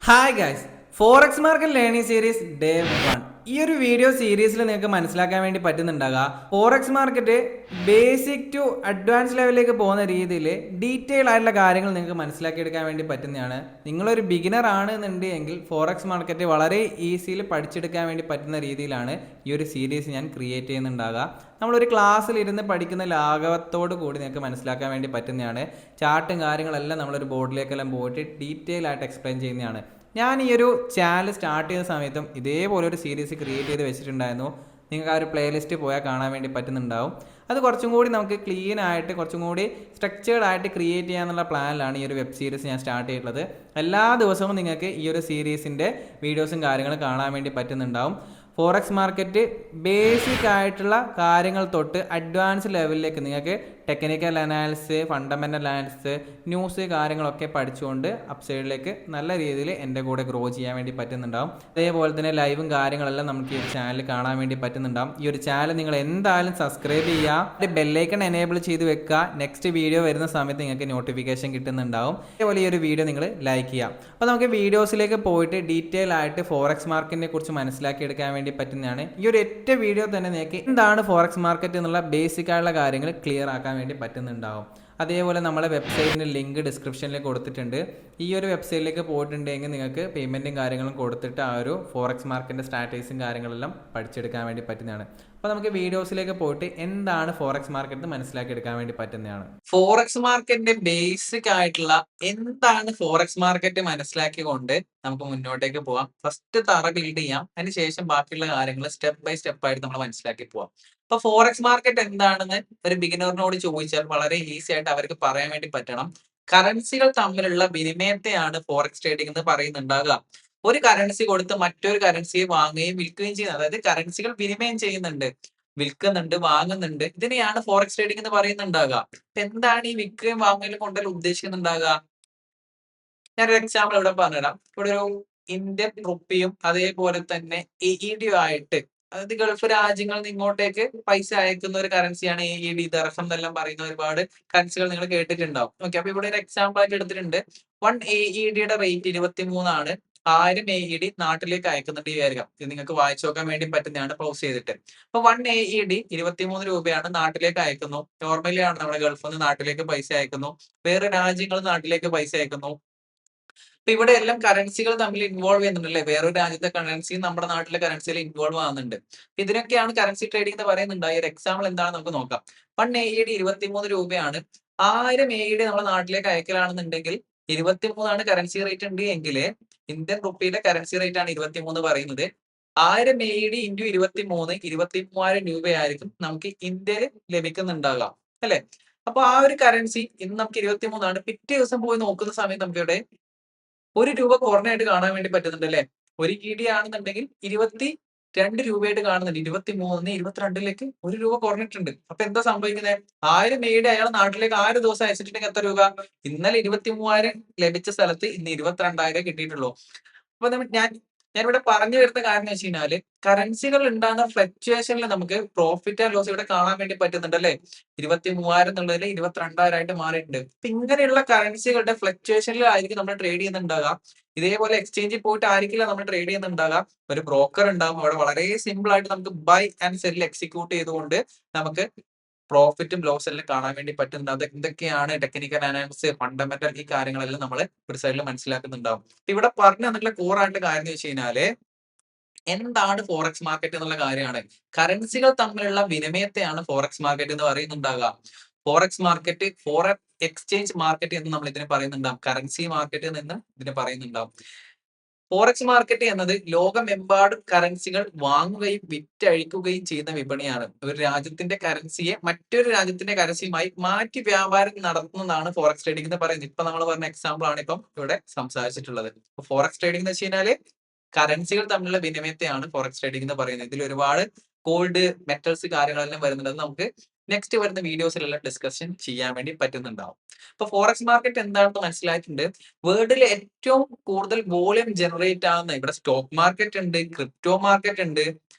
Hi guys, forex market learning series day 1. ഈ ഒരു video സീരീസിൽ നിങ്ങൾക്ക് മനസ്സിലാക്കാൻ വേണ്ടി പറ്റുന്നുണ്ടാകുക forex market basic to advance ലെവലിലേക്ക് പോകുന്ന രീതിയിൽ ഡീറ്റെയിൽ ആയിട്ടുള്ള കാര്യങ്ങൾ നിങ്ങൾക്ക് മനസ്സിലാക്കിയെടുക്കാൻ വേണ്ടി പറ്റുന്നതാണ്. നിങ്ങളൊരു ബിഗിനർ ആണ് എന്നുണ്ടെങ്കിൽ ഫോറക്സ് മാർക്കറ്റ് വളരെ ഈസിയിൽ പഠിച്ചെടുക്കാൻ വേണ്ടി പറ്റുന്ന രീതിയിലാണ് ഈ ഒരു സീരീസ് ഞാൻ ക്രിയേറ്റ് ചെയ്യുന്നുണ്ടാകുക. നമ്മളൊരു ക്ലാസ്സിൽ ഇരുന്ന് പഠിക്കുന്ന ലാഘവത്തോട് കൂടി നിങ്ങൾക്ക് മനസ്സിലാക്കാൻ വേണ്ടി പറ്റുന്നതാണ്. ചാർട്ടും കാര്യങ്ങളെല്ലാം നമ്മളൊരു ബോർഡിലേക്കെല്ലാം പോയിട്ട് ഡീറ്റെയിൽ ആയിട്ട് എക്സ്പ്ലെയിൻ ചെയ്യുന്നതാണ്. ഞാൻ ഈ ഒരു ചാനൽ സ്റ്റാർട്ട് ചെയ്ത സമയത്തും ഇതേപോലെ ഒരു സീരീസ് ക്രിയേറ്റ് ചെയ്ത് വെച്ചിട്ടുണ്ടായിരുന്നു. നിങ്ങൾക്ക് ആ ഒരു പ്ലേലിസ്റ്റ് പോയാൽ കാണാൻ വേണ്ടി പറ്റുന്നുണ്ടാവും. അത് കുറച്ചും കൂടി നമുക്ക് ക്ലീൻ ആയിട്ട് കുറച്ചും കൂടി സ്ട്രക്ചേർഡ് ആയിട്ട് ക്രിയേറ്റ് ചെയ്യാനുള്ള പ്ലാനിലാണ് ഈ ഒരു വെബ് സീരീസ് ഞാൻ സ്റ്റാർട്ട് ചെയ്തിട്ടുള്ളത്. എല്ലാ ദിവസവും നിങ്ങൾക്ക് ഈ ഒരു സീരീസിൻ്റെ വീഡിയോസും കാര്യങ്ങളും കാണാൻ വേണ്ടി പറ്റുന്നുണ്ടാവും. ഫോറക്സ് മാർക്കറ്റ് ബേസിക് ആയിട്ടുള്ള കാര്യങ്ങൾ തൊട്ട് അഡ്വാൻസ് ലെവലിലേക്ക് നിങ്ങൾക്ക് technical analysis, fundamental analysis, news കാര്യങ്ങളൊക്കെ പഠിച്ചുകൊണ്ട് അപ്സൈഡിലേക്ക് നല്ല രീതിയിൽ എൻ്റെ കൂടെ ഗ്രോ ചെയ്യാൻ വേണ്ടി പറ്റുന്നുണ്ടാവും. അതേപോലെ തന്നെ ലൈവും കാര്യങ്ങളെല്ലാം നമുക്ക് ഈ ഒരു ചാനൽ കാണാൻ വേണ്ടി പറ്റുന്നുണ്ടാവും. ഈ ഒരു ചാനൽ നിങ്ങൾ എന്തായാലും സബ്സ്ക്രൈബ് ചെയ്യുക, ഒരു ബെല്ലൈക്കൺ എനേബിൾ ചെയ്ത് വെക്കുക. നെക്സ്റ്റ് വീഡിയോ വരുന്ന സമയത്ത് നിങ്ങൾക്ക് നോട്ടിഫിക്കേഷൻ കിട്ടുന്നുണ്ടാവും. അതേപോലെ ഈ ഒരു വീഡിയോ നിങ്ങൾ ലൈക്ക് ചെയ്യാം. അപ്പോൾ നമുക്ക് വീഡിയോസിലേക്ക് പോയിട്ട് ഡീറ്റെയിൽ ആയിട്ട് ഫോറക്സ് മാർക്കറ്റിനെ കുറിച്ച് മനസ്സിലാക്കിയെടുക്കാൻ വേണ്ടി പറ്റുന്നതാണ്. ഈ ഒരു ഒറ്റ വീഡിയോ തന്നെ നിങ്ങൾക്ക് എന്താണ് ഫോറക്സ് മാർക്കറ്റ് എന്നുള്ള ബേസിക് ആയിട്ടുള്ള കാര്യങ്ങൾ ക്ലിയർ ആക്കാൻ വേണ്ടി പറ്റുന്നുണ്ടാവും. അതേപോലെ നമ്മളെ വെബ്സൈറ്റിൻ്റെ ലിങ്ക് ഡിസ്ക്രിപ്ഷനിൽ കൊടുത്തിട്ടുണ്ട്. ഈ ഒരു വെബ്സൈറ്റിലേക്ക് പോയിട്ടുണ്ടെങ്കിൽ നിങ്ങൾക്ക് പേയ്മെൻറ്റും കാര്യങ്ങളും കൊടുത്തിട്ട് ആ ഒരു ഫോറക്സ് മാർക്കറ്റിൻ്റെ സ്ട്രാറ്റജീസും കാര്യങ്ങളെല്ലാം പഠിച്ചെടുക്കാൻ വേണ്ടി പറ്റുന്നതാണ്. അപ്പോൾ നമുക്ക് വീഡിയോസിലേക്ക് പോയിട്ട് എന്താണ് ഫോറക്സ് മാർക്കറ്റ് മനസ്സിലാക്കി എടുക്കാൻ വേണ്ടി പറ്റുന്നതാണ്. ഫോറക്സ് മാർക്കറ്റിന്റെ ബേസിക് ആയിട്ടുള്ള എന്താണ് ഫോറക്സ് മാർക്കറ്റ് മനസ്സിലാക്കിക്കൊണ്ട് നമുക്ക് മുന്നോട്ടേക്ക് പോവാം. ഫസ്റ്റ് തറ ബിൽഡ് ചെയ്യാം, അതിനുശേഷം ബാക്കിയുള്ള കാര്യങ്ങൾ സ്റ്റെപ്പ് ബൈ സ്റ്റെപ്പ് ആയിട്ട് നമ്മൾ മനസ്സിലാക്കി പോവാം. അപ്പൊ ഫോറക്സ് മാർക്കറ്റ് എന്താണെന്ന് ഒരു ബിഗിനറിനോട് ചോദിച്ചാൽ വളരെ ഈസി ആയിട്ട് അവർക്ക് പറയാൻ വേണ്ടി പറ്റണം. കറൻസികൾ തമ്മിലുള്ള വിനിമയത്തെയാണ് ഫോറക്സ് ട്രേഡിംഗ് എന്ന് പറയുന്നുണ്ടാകുക. ഒരു കറൻസി കൊടുത്ത് മറ്റൊരു കറൻസിയെ വാങ്ങുകയും വിൽക്കുകയും ചെയ്യുന്നത്, അതായത് കറൻസികൾ വിനിമയം ചെയ്യുന്നുണ്ട്, വിൽക്കുന്നുണ്ട്, വാങ്ങുന്നുണ്ട്. ഇതിനെയാണ് ഫോറക്സ് ട്രേഡിംഗ് എന്ന് പറയുന്നുണ്ടാകുക. എന്താണ് ഈ വിൽക്കുകയും വാങ്ങലും കൊണ്ടുള്ള ഉദ്ദേശിക്കുന്നുണ്ടാകുക? ഞാനൊരു എക്സാമ്പിൾ ഇവിടെ പറഞ്ഞുതരാം. ഇവിടെ ഒരു ഇന്ത്യൻ റുപ്പിയും അതേപോലെ തന്നെ AED ആയിട്ട്, അതായത് ഗൾഫ് രാജ്യങ്ങളിൽ നിന്ന് ഇങ്ങോട്ടേക്ക് പൈസ അയക്കുന്ന ഒരു കറൻസിയാണ് AED, ദർഹം എന്നെല്ലാം പറയുന്ന ഒരുപാട് കറൻസികൾ നിങ്ങൾ കേട്ടിട്ടുണ്ടാവും. ഓക്കെ, അപ്പൊ ഇവിടെ ഒരു എക്സാമ്പിൾ ആയിട്ട് എടുത്തിട്ടുണ്ട്. 1 AEDയുടെ റേറ്റ് 23 ആണ്. 1000 AED നാട്ടിലേക്ക് അയക്കുന്നുണ്ട് വിചാരിക്കാം. ഇത് നിങ്ങൾക്ക് വായിച്ചു നോക്കാൻ വേണ്ടി പറ്റുന്നതാണ് പൗസ് ചെയ്തിട്ട്. അപ്പൊ 1 AED 23 രൂപയാണ് നാട്ടിലേക്ക് അയക്കുന്നു. നോർമലി ആണ് നമ്മുടെ ഗൾഫിൽ നിന്ന് നാട്ടിലേക്ക് പൈസ അയക്കുന്നു, വേറെ രാജ്യങ്ങൾ നാട്ടിലേക്ക് പൈസ അയക്കുന്നു. അപ്പൊ ഇവിടെ എല്ലാം കറൻസികൾ തമ്മിൽ ഇൻവോൾവ് ചെയ്യുന്നുണ്ടല്ലേ. വേറൊരു രാജ്യത്തെ കറൻസി നമ്മുടെ നാട്ടിലെ കറൻസിയിൽ ഇൻവോൾവ് ആവുന്നുണ്ട്. ഇതിനൊക്കെയാണ് കറൻസി ട്രേഡിംഗ് എന്ന് പറയുന്നുണ്ട്. ഈ ഒരു എക്സാമ്പിൾ എന്താണെന്ന് നമുക്ക് നോക്കാം. 1 AED 23 രൂപയാണ്. 1000 AED നമ്മുടെ നാട്ടിലേക്ക് അയക്കലാണെന്നുണ്ടെങ്കിൽ 23 കറൻസി റേറ്റ് ഉണ്ട് എങ്കിൽ ഇന്ത്യൻ റുപ്പിയുടെ കറൻസി റേറ്റ് ആണ് 23 പറയുന്നത്. 1000 AED ഇൻറ്റു 23 23,000 രൂപയായിരിക്കും നമുക്ക് ഇന്ത്യയിൽ ലഭിക്കുന്നുണ്ടാകാം, അല്ലെ? അപ്പൊ ആ ഒരു കറൻസി ഇന്ന് നമുക്ക് 23 പിറ്റേ ദിവസം പോയി നോക്കുന്ന സമയത്ത് നമുക്ക് ഇവിടെ 1 രൂപ കുറഞ്ഞായിട്ട് കാണാൻ വേണ്ടി പറ്റുന്നുണ്ട്, അല്ലെ? 1 ED ആണെന്നുണ്ടെങ്കിൽ 22 രൂപയായിട്ട് കാണുന്നുണ്ട്. 23 22ലേക്ക് 1 രൂപ കുറഞ്ഞിട്ടുണ്ട്. അപ്പൊ എന്താ സംഭവിക്കുന്നത്? 1000 AED അയാൾ നാട്ടിലേക്ക് 6 ദിവസം അയച്ചിട്ടുണ്ടെങ്കിൽ എത്ര രൂപ? ഇന്നലെ 23,000 ലഭിച്ച സ്ഥലത്ത് ഇന്ന് 22,000 കിട്ടിയിട്ടുള്ളൂ. അപ്പൊ ഞാനിവിടെ പറഞ്ഞു വരുന്ന കാര്യം എന്ന് വെച്ച് കഴിഞ്ഞാല്, കറൻസികൾ ഉണ്ടാകുന്ന ഫ്ലക്ച്വേഷനിൽ നമുക്ക് പ്രോഫിറ്റ് ആൻഡ് ലോസ് ഇവിടെ കാണാൻ വേണ്ടി പറ്റുന്നുണ്ട്, അല്ലെ? 23,000 എന്നുള്ളതിൽ 22,000 ആയിട്ട് മാറിയിട്ടുണ്ട്. അപ്പൊ ഇങ്ങനെയുള്ള കറൻസികളുടെ ഫ്ലക്ച്വേഷനിലായിരിക്കും നമ്മൾ ട്രേഡ് ചെയ്യുന്നുണ്ടാകുക. ഇതേപോലെ എക്സ്ചേഞ്ചിൽ പോയിട്ട് ആയിരിക്കില്ല നമ്മൾ ട്രേഡ് ചെയ്യുന്നുണ്ടാകുക. ഒരു ബ്രോക്കർ ഉണ്ടാകും അവിടെ. വളരെ സിമ്പിൾ ആയിട്ട് നമുക്ക് ബൈ ആൻഡ് സെൽ എക്സിക്യൂട്ട് ചെയ്തുകൊണ്ട് നമുക്ക് പ്രോഫിറ്റും ലോസ് എല്ലാം കാണാൻ വേണ്ടി പറ്റുന്നുണ്ട്. അത് എന്തൊക്കെയാണ് ടെക്നിക്കൽ അനാലിസിസ്, ഫണ്ടമെന്റൽ, ഈ കാര്യങ്ങളെല്ലാം നമ്മൾ ഒരു സൈഡിൽ മനസ്സിലാക്കുന്നുണ്ടാവും. ഇവിടെ പറഞ്ഞു തന്നിട്ടുള്ള കോർ ആയിട്ടുള്ള കാര്യം എന്ന് വെച്ച് കഴിഞ്ഞാല്, എന്താണ് ഫോറക്സ് മാർക്കറ്റ് എന്നുള്ള കാര്യമാണ്. കറൻസികൾ തമ്മിലുള്ള വിനിമയത്തെയാണ് ഫോറക്സ് മാർക്കറ്റ് എന്ന് പറയുന്നുണ്ടാകുക. Forex market, foreign exchange market എന്ന് നമ്മൾ ഇതിനെ പറയുന്നുണ്ടാവും. കറൻസി മാർക്കറ്റ് എന്ന് ഇതിനെ പറയുന്നുണ്ടാവും. ഫോറക്സ് മാർക്കറ്റ് എന്നത് ലോകമെമ്പാടും കറൻസികൾ വാങ്ങുകയും വിറ്റഴിക്കുകയും ചെയ്യുന്ന വിപണിയാണ്. ഒരു രാജ്യത്തിന്റെ കറൻസിയെ മറ്റൊരു രാജ്യത്തിന്റെ കറൻസിയുമായി മാറ്റി വ്യാപാരം നടത്തുന്നതാണ് ഫോറക്സ് ട്രേഡിംഗ് എന്ന് പറയുന്നത്. ഇപ്പൊ നമ്മൾ പറഞ്ഞ എക്സാമ്പിൾ ആണ് ഇപ്പം ഇവിടെ സംസാരിച്ചിട്ടുള്ളത്. ഫോറക്സ് ട്രേഡിംഗ് എന്ന് വെച്ച് കഴിഞ്ഞാല് കറൻസികൾ തമ്മിലുള്ള വിനിമയത്തെയാണ് ഫോറക്സ് ട്രേഡിംഗ് എന്ന് പറയുന്നത്. ഇതിൽ ഒരുപാട് ഗോൾഡ്, മെറ്റൽസ് കാര്യങ്ങളെല്ലാം വരുന്നുണ്ട്. അത് നമുക്ക് നെക്സ്റ്റ് വരുന്ന വീഡിയോസിലെല്ലാം ഡിസ്കഷൻ ചെയ്യാൻ വേണ്ടി പറ്റുന്നുണ്ടാവും. അപ്പൊ ഫോറക്സ് മാർക്കറ്റ് എന്താണെന്ന് മനസ്സിലായിട്ടുണ്ട്. വേൾഡിൽ ഏറ്റവും കൂടുതൽ വോളിയം ജനറേറ്റ് ആവുന്ന, ഇവിടെ സ്റ്റോക്ക് മാർക്കറ്റ് ഉണ്ട്, ക്രിപ്റ്റോ മാർക്കറ്റ് ഉണ്ട്,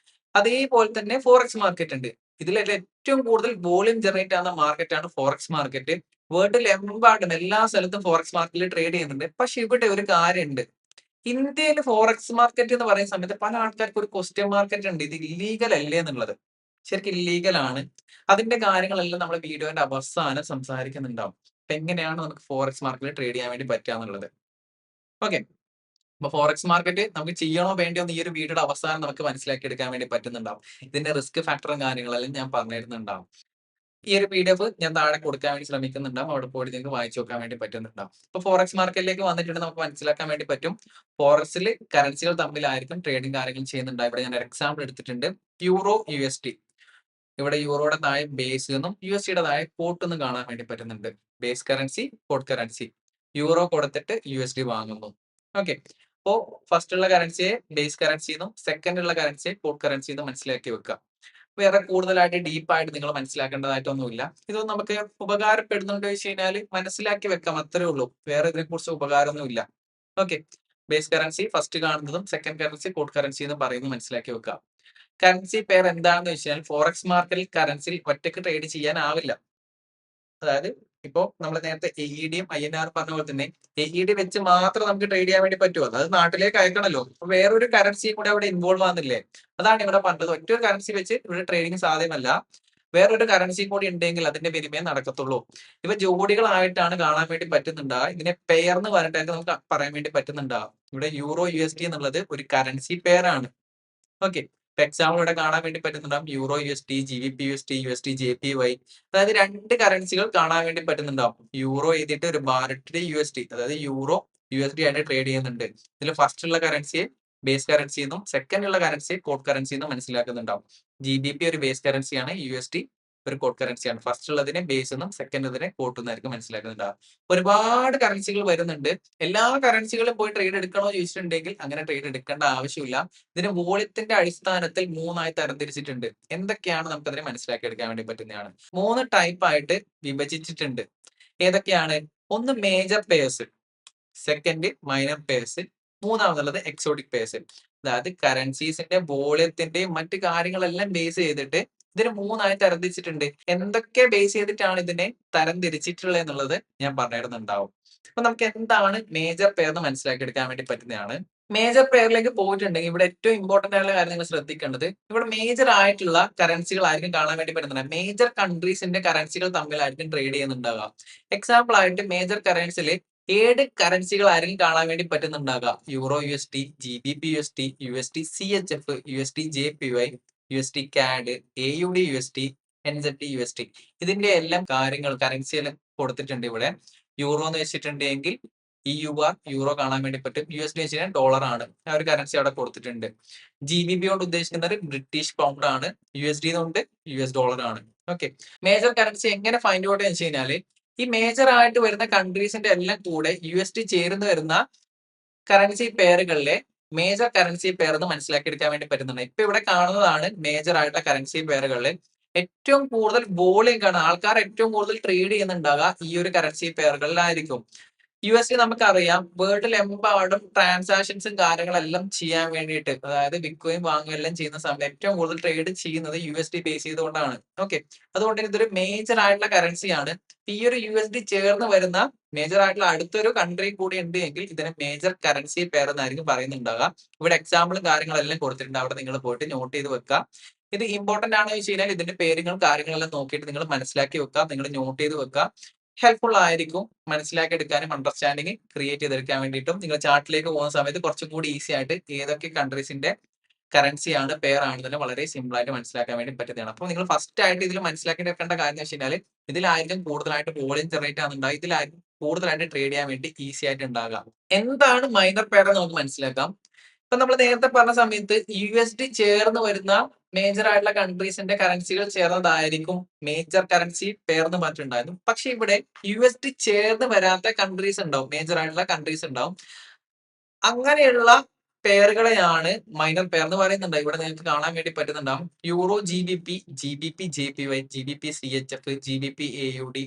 അതേപോലെ തന്നെ ഫോറക്സ് മാർക്കറ്റ് ഉണ്ട്. ഇതിലെല്ലാം ഏറ്റവും കൂടുതൽ വോളിയം ജനറേറ്റ് ആവുന്ന മാർക്കറ്റാണ് ഫോറക്സ് മാർക്കറ്റ്. വേൾഡിൽ എമ്പാടും എല്ലാ സ്ഥലത്തും ഫോറക്സ് മാർക്കറ്റിൽ ട്രേഡ് ചെയ്യുന്നുണ്ട്. പക്ഷെ ഇവിടെ ഒരു കാര്യമുണ്ട്. ഇന്ത്യയിൽ ഫോറക്സ് മാർക്കറ്റ് എന്ന് പറയുന്ന സമയത്ത് പല ആൾക്കാർക്കും ഒരു ക്വസ്റ്റ്യൻ മാർക്കറ്റ് ഉണ്ട്. ഇത് ഇല്ലീഗൽ അല്ലേ എന്നുള്ളത്. ശരിക്കും ഇല്ലീഗൽ ആണ്. അതിന്റെ കാര്യങ്ങളെല്ലാം നമ്മൾ വീഡിയോന്റെ അവസാനം സംസാരിക്കുന്നുണ്ടാവും. അപ്പൊ എങ്ങനെയാണ് നമുക്ക് ഫോറക്സ് മാർക്കറ്റിൽ ട്രേഡ് ചെയ്യാൻ വേണ്ടി പറ്റുക എന്നുള്ളത്. ഓക്കെ. അപ്പൊ ഫോറക്സ് മാർക്കറ്റ് നമുക്ക് ചെയ്യണോ വേണ്ടയോ എന്ന് ഈ ഒരു വീഡിയോയുടെ അവസാനം നമുക്ക് മനസ്സിലാക്കി എടുക്കാൻ വേണ്ടി പറ്റുന്നുണ്ടാവും. ഇതിന്റെ റിസ്ക് ഫാക്ടറും കാര്യങ്ങളെല്ലാം ഞാൻ പറഞ്ഞു തരുന്നുണ്ടാവും. ഈ ഒരു PDF ഞാൻ താഴെ കൊടുക്കാൻ വേണ്ടി ശ്രമിക്കുന്നുണ്ടാവും. അവിടെ പോയിട്ട് നിങ്ങൾക്ക് വായിച്ചു നോക്കാൻ വേണ്ടി പറ്റുന്നുണ്ടാവും. ഇപ്പൊ ഫോറക്സ് മാർക്കറ്റിലേക്ക് വന്നിട്ടുണ്ട് നമുക്ക് മനസ്സിലാക്കാൻ വേണ്ടി പറ്റും. ഫോറക്സിൽ കറൻസികൾ തമ്മിലായിരിക്കും ട്രേഡിംഗ് കാര്യങ്ങൾ ചെയ്യുന്നുണ്ടാവും. ഇവിടെ ഞാൻ ഒരു എക്സാമ്പിൾ എടുത്തിട്ടുണ്ട്. Euro USD. ഇവിടെ യൂറോയുടെ താഴെ ബേസ് എന്നും USDയുടെ താഴെ കോട്ട് എന്നും കാണാൻ വേണ്ടി പറ്റുന്നുണ്ട്. Base currency, quote currency. Euro കൊടുത്തിട്ട് USD വാങ്ങുന്നു. ഓക്കെ. അപ്പോ ഫസ്റ്റ് ഉള്ള കറൻസിയെ ബേസ് കറൻസി എന്നും സെക്കൻഡ് ഉള്ള കറൻസിയെ കോട്ട് കറൻസി എന്നും മനസ്സിലാക്കി വെക്കുക. വേറെ കൂടുതലായിട്ട് ഡീപ്പായിട്ട് നിങ്ങൾ മനസ്സിലാക്കേണ്ടതായിട്ടൊന്നുമില്ല. ഇതൊന്നും നമുക്ക് ഉപകാരപ്പെടുന്നുണ്ടോ എന്ന് വെച്ച് കഴിഞ്ഞാൽ മനസ്സിലാക്കി വെക്കാം, അത്രേ ഉള്ളൂ. വേറെ ഇതിനെക്കുറിച്ച് ഉപകാരമൊന്നുമില്ല. ഓക്കെ. ബേസ് കറൻസി ഫസ്റ്റ് കാണുന്നതും സെക്കൻഡ് കറൻസി കോട്ട് കറൻസി എന്ന് പറയുന്നത് മനസ്സിലാക്കി വെക്കുക. കറൻസി പെയർ എന്താണെന്ന് വെച്ചാൽ ഫോറക്സ് മാർക്കറ്റിൽ കറൻസിയിൽ ഒറ്റയ്ക്ക് ട്രേഡ് ചെയ്യാനാവില്ല. അതായത് ഇപ്പോ നമ്മൾ നേരത്തെ AED യും INR പറഞ്ഞ പോലെ തന്നെ AED വെച്ച് മാത്രം നമുക്ക് ട്രേഡ് ചെയ്യാൻ വേണ്ടി പറ്റുമോ? അത് നാട്ടിലേക്ക് അയക്കണല്ലോ. അപ്പൊ വേറൊരു കറൻസിയും കൂടെ അവിടെ ഇൻവോൾവ് ആകുന്നില്ലേ? അതാണ് ഇവിടെ പറഞ്ഞത്. ഒറ്റ കറൻസി വെച്ച് ഇവിടെ ട്രേഡിംഗ് സാധ്യമല്ല. വേറൊരു കറൻസി കൂടി ഉണ്ടെങ്കിൽ അതിന്റെ വിനിമയം നടക്കത്തുള്ളൂ. ഇവ ജോഡികളായിട്ടാണ് കാണാൻ വേണ്ടി പറ്റുന്നുണ്ടാവുക. ഇതിനെ പെയർ എന്ന് പറഞ്ഞിട്ടൊക്കെ നമുക്ക് പറയാൻ വേണ്ടി പറ്റുന്നുണ്ടാവും. ഇവിടെ യൂറോ USD എന്നുള്ളത് ഒരു കറൻസി പെയർ ആണ്. ഓക്കെ. എക്സാമ്പിൾ ഇവിടെ കാണാൻ വേണ്ടി പറ്റുന്നുണ്ടാവും. Euro USD, GBP USD, USD JPY. അതായത് രണ്ട് കറൻസികൾ കാണാൻ വേണ്ടി പറ്റുന്നുണ്ടാവും. യൂറോ എഴുതിയിട്ട് ഒരു ബാറിട്ട് USD, അതായത് യൂറോ USD ആയിട്ട് ട്രേഡ് ചെയ്യുന്നുണ്ട്. ഇതിൽ ഫസ്റ്റ് ഉള്ള കറൻസിയെ ബേസ് കറൻസി എന്നും സെക്കൻഡ് ഉള്ള കറൻസിയെ കോട്ട് കറൻസി എന്നും മനസ്സിലാക്കുന്നുണ്ടാവും. GBP ഒരു ബേസ് കറൻസിയാണ്, USD ഒരു കോട്ട് കറൻസിയാണ്. ഫസ്റ്റ് ഉള്ളതിനെ ബേസ് എന്നും സെക്കൻഡ് ഉള്ളതിനെ കോട്ട് എന്നായിരിക്കും മനസ്സിലാക്കുന്നുണ്ടാവും. ഒരുപാട് കറൻസികൾ വരുന്നുണ്ട്. എല്ലാ കറൻസികളും പോയി ട്രേഡ് എടുക്കണോ എന്ന് ചോദിച്ചിട്ടുണ്ടെങ്കിൽ അങ്ങനെ ട്രേഡ് എടുക്കേണ്ട ആവശ്യമില്ല. ഇതിന് വോളിയത്തിന്റെ അടിസ്ഥാനത്തിൽ മൂന്നായി തരംതിരിച്ചിട്ടുണ്ട്. എന്തൊക്കെയാണ് നമുക്കതിനെ മനസ്സിലാക്കി എടുക്കാൻ വേണ്ടി പറ്റുന്നതാണ്. 3 ടൈപ്പ് ആയിട്ട് വിഭജിച്ചിട്ടുണ്ട്. ഏതൊക്കെയാണ്? ഒന്ന് major pairs, second minor pairs, മൂന്നാമതുള്ളത് എക്സോട്ടിക് പേഴ്സ്. അതായത് കറൻസീസിന്റെ വോളിയത്തിന്റെയും മറ്റു കാര്യങ്ങളെല്ലാം ബേസ് ചെയ്തിട്ട് ഇതിന് മൂന്നായി തരംതിരിച്ചിട്ടുണ്ട്. എന്തൊക്കെ ബേസ് ചെയ്തിട്ടാണ് ഇതിനെ തരംതിരിച്ചിട്ടുള്ളത് എന്നുള്ളത് ഞാൻ പറഞ്ഞിരുന്നുണ്ടാവും. അപ്പൊ നമുക്ക് എന്താണ് മേജർ പെയർ എന്ന് മനസ്സിലാക്കി എടുക്കാൻ വേണ്ടി പറ്റുന്നതാണ്. മേജർ പെയറിലേക്ക് പോയിട്ടുണ്ടെങ്കിൽ ഇവിടെ ഏറ്റവും ഇമ്പോർട്ടന്റ് ആയിട്ടുള്ള കാര്യം നിങ്ങൾ ശ്രദ്ധിക്കേണ്ടത്, ഇവിടെ മേജർ ആയിട്ടുള്ള കറൻസികളായിരിക്കും കാണാൻ വേണ്ടി പറ്റുന്നത്. മേജർ കൺട്രീസിന്റെ കറൻസികൾ തമ്മിലായിരിക്കും ട്രേഡ് ചെയ്യുന്നുണ്ടാവുക. എക്സാമ്പിൾ ആയിട്ട് മേജർ കറൻസിയിൽ 7 കറൻസികളായിരിക്കും കാണാൻ വേണ്ടി പറ്റുന്നുണ്ടാകുക. Euro USD, GBP USD, USD CHF, USD JPY, USD CAD, AUD USD, NZD USD. ഇതിന്റെ എല്ലാം കാര്യങ്ങൾ കറൻസിയെല്ലാം കൊടുത്തിട്ടുണ്ട് ഇവിടെ. യൂറോ എന്ന് വെച്ചിട്ടുണ്ടെങ്കിൽ EUR യൂറോ കാണാൻ വേണ്ടി പറ്റും. USD വെച്ചാൽ ഡോളർ ആണ്. ആ ഒരു കറൻസി അവിടെ കൊടുത്തിട്ടുണ്ട്. GBP കൊണ്ട് ഉദ്ദേശിക്കുന്നത് ബ്രിട്ടീഷ് പൗണ്ട് ആണ്. USD കൊണ്ട് US ഡോളർ ആണ്. ഓക്കെ. മേജർ കറൻസി എങ്ങനെ ഫൈൻഡ് ഔട്ട് എന്ന് വെച്ച് കഴിഞ്ഞാൽ ഈ മേജർ ആയിട്ട് വരുന്ന കൺട്രീസിന്റെ എല്ലാം കൂടെ USD ചേർന്ന് വരുന്ന കറൻസി പെയറുകളിലെ മേജർ കറൻസി പെയർ എന്ന് മനസ്സിലാക്കി എടുക്കാൻ വേണ്ടി പറ്റുന്നുണ്ട്. ഇപ്പൊ ഇവിടെ കാണുന്നതാണ് മേജർ ആയിട്ടുള്ള കറൻസി പെയറുകളിൽ ഏറ്റവും കൂടുതൽ വോളിയം കാണുക, ആൾക്കാർ ഏറ്റവും കൂടുതൽ ട്രേഡ് ചെയ്യുന്നുണ്ടാകുക ഈ ഒരു കറൻസി പെയറുകളിലായിരിക്കും. USD നമുക്കറിയാം വേൾഡിലെമ്പാടും ട്രാൻസാക്ഷൻസും കാര്യങ്ങളെല്ലാം ചെയ്യാൻ വേണ്ടിയിട്ട്, അതായത് വിൽക്കുകയും വാങ്ങുകയും എല്ലാം ചെയ്യുന്ന സമയത്ത് ഏറ്റവും കൂടുതൽ ട്രേഡ് ചെയ്യുന്നത് USD ബേസ് ചെയ്തുകൊണ്ടാണ്. ഓക്കെ. അതുകൊണ്ട് ഇതൊരു മേജർ ആയിട്ടുള്ള കറൻസിയാണ്. ഈ ഒരു USD ചേർന്ന് വരുന്ന മേജർ ആയിട്ടുള്ള അടുത്തൊരു കൺട്രി കൂടി ഉണ്ട് എങ്കിൽ ഇതിനെ മേജർ കറൻസി പെയർ എന്നായിരിക്കും പറയുന്നുണ്ടാവുക. ഇവിടെ എക്സാമ്പിളും കാര്യങ്ങളെല്ലാം കൊടുത്തിട്ടുണ്ട്. അവിടെ നിങ്ങൾ പോയിട്ട് നോട്ട് ചെയ്ത് വെക്കുക. ഇത് ഇമ്പോർട്ടന്റ് ആണെന്ന് വെച്ച് കഴിഞ്ഞാൽ ഇതിന്റെ പേരുകളും കാര്യങ്ങളെല്ലാം നോക്കിയിട്ട് നിങ്ങൾ മനസ്സിലാക്കി വെക്കുക, നിങ്ങൾ നോട്ട് ചെയ്ത് വെക്കുക. ഹെൽപ്ഫുൾ ആയിരിക്കും മനസ്സിലാക്കി എടുക്കാനും അണ്ടർസ്റ്റാൻഡിങ് ക്രിയേറ്റ് ചെയ്തെടുക്കാൻ വേണ്ടിയിട്ടും. നിങ്ങൾ ചാർട്ടിലേക്ക് പോകുന്ന സമയത്ത് കുറച്ചും കൂടി ഈസി ആയിട്ട് ഏതൊക്കെ കൺട്രീസിന്റെ കറൻസിയാണ് പെയർ ആണെന്ന് വളരെ സിമ്പിൾ ആയിട്ട് മനസ്സിലാക്കാൻ വേണ്ടി പറ്റുന്നതാണ്. അപ്പോൾ നിങ്ങൾ ഫസ്റ്റ് ആയിട്ട് ഇതിൽ മനസ്സിലാക്കി എടുക്കേണ്ട കാര്യം എന്ന് വെച്ച് കഴിഞ്ഞാൽ ഇതിലായിരിക്കും കൂടുതലായിട്ട് വോളിയം ജനറേറ്റ് ആകുന്നുണ്ടാകും. ഇതിലായിരിക്കും കൂടുതലായിട്ട് ട്രേഡ് ചെയ്യാൻ വേണ്ടി ഈസി ആയിട്ട് ഉണ്ടാകുക. എന്താണ് മൈനർ പെയർ എന്ന് നമുക്ക് മനസ്സിലാക്കാം. ഇപ്പൊ നമ്മൾ നേരത്തെ പറഞ്ഞ സമയത്ത് USD ചേർന്ന് വരുന്ന മേജർ ആയിട്ടുള്ള കൺട്രീസിന്റെ കറൻസികൾ ചേർന്നതായിരിക്കും മേജർ കറൻസി പെയർ എന്ന് പറഞ്ഞിട്ടുണ്ടായിരുന്നു. പക്ഷെ ഇവിടെ USD ചേർന്ന് വരാത്ത കൺട്രീസ് ഉണ്ടാവും, മേജർ ആയിട്ടുള്ള കൺട്രീസ് ഉണ്ടാവും. അങ്ങനെയുള്ള പെയറുകളെയാണ് മൈനർ പെയർ എന്ന് പറയുന്നുണ്ട്. ഇവിടെ നിങ്ങൾക്ക് കാണാൻ വേണ്ടി പറ്റുന്നുണ്ടാവും. Euro GBP, GBP JPY, GBP CHF, GBP AUD,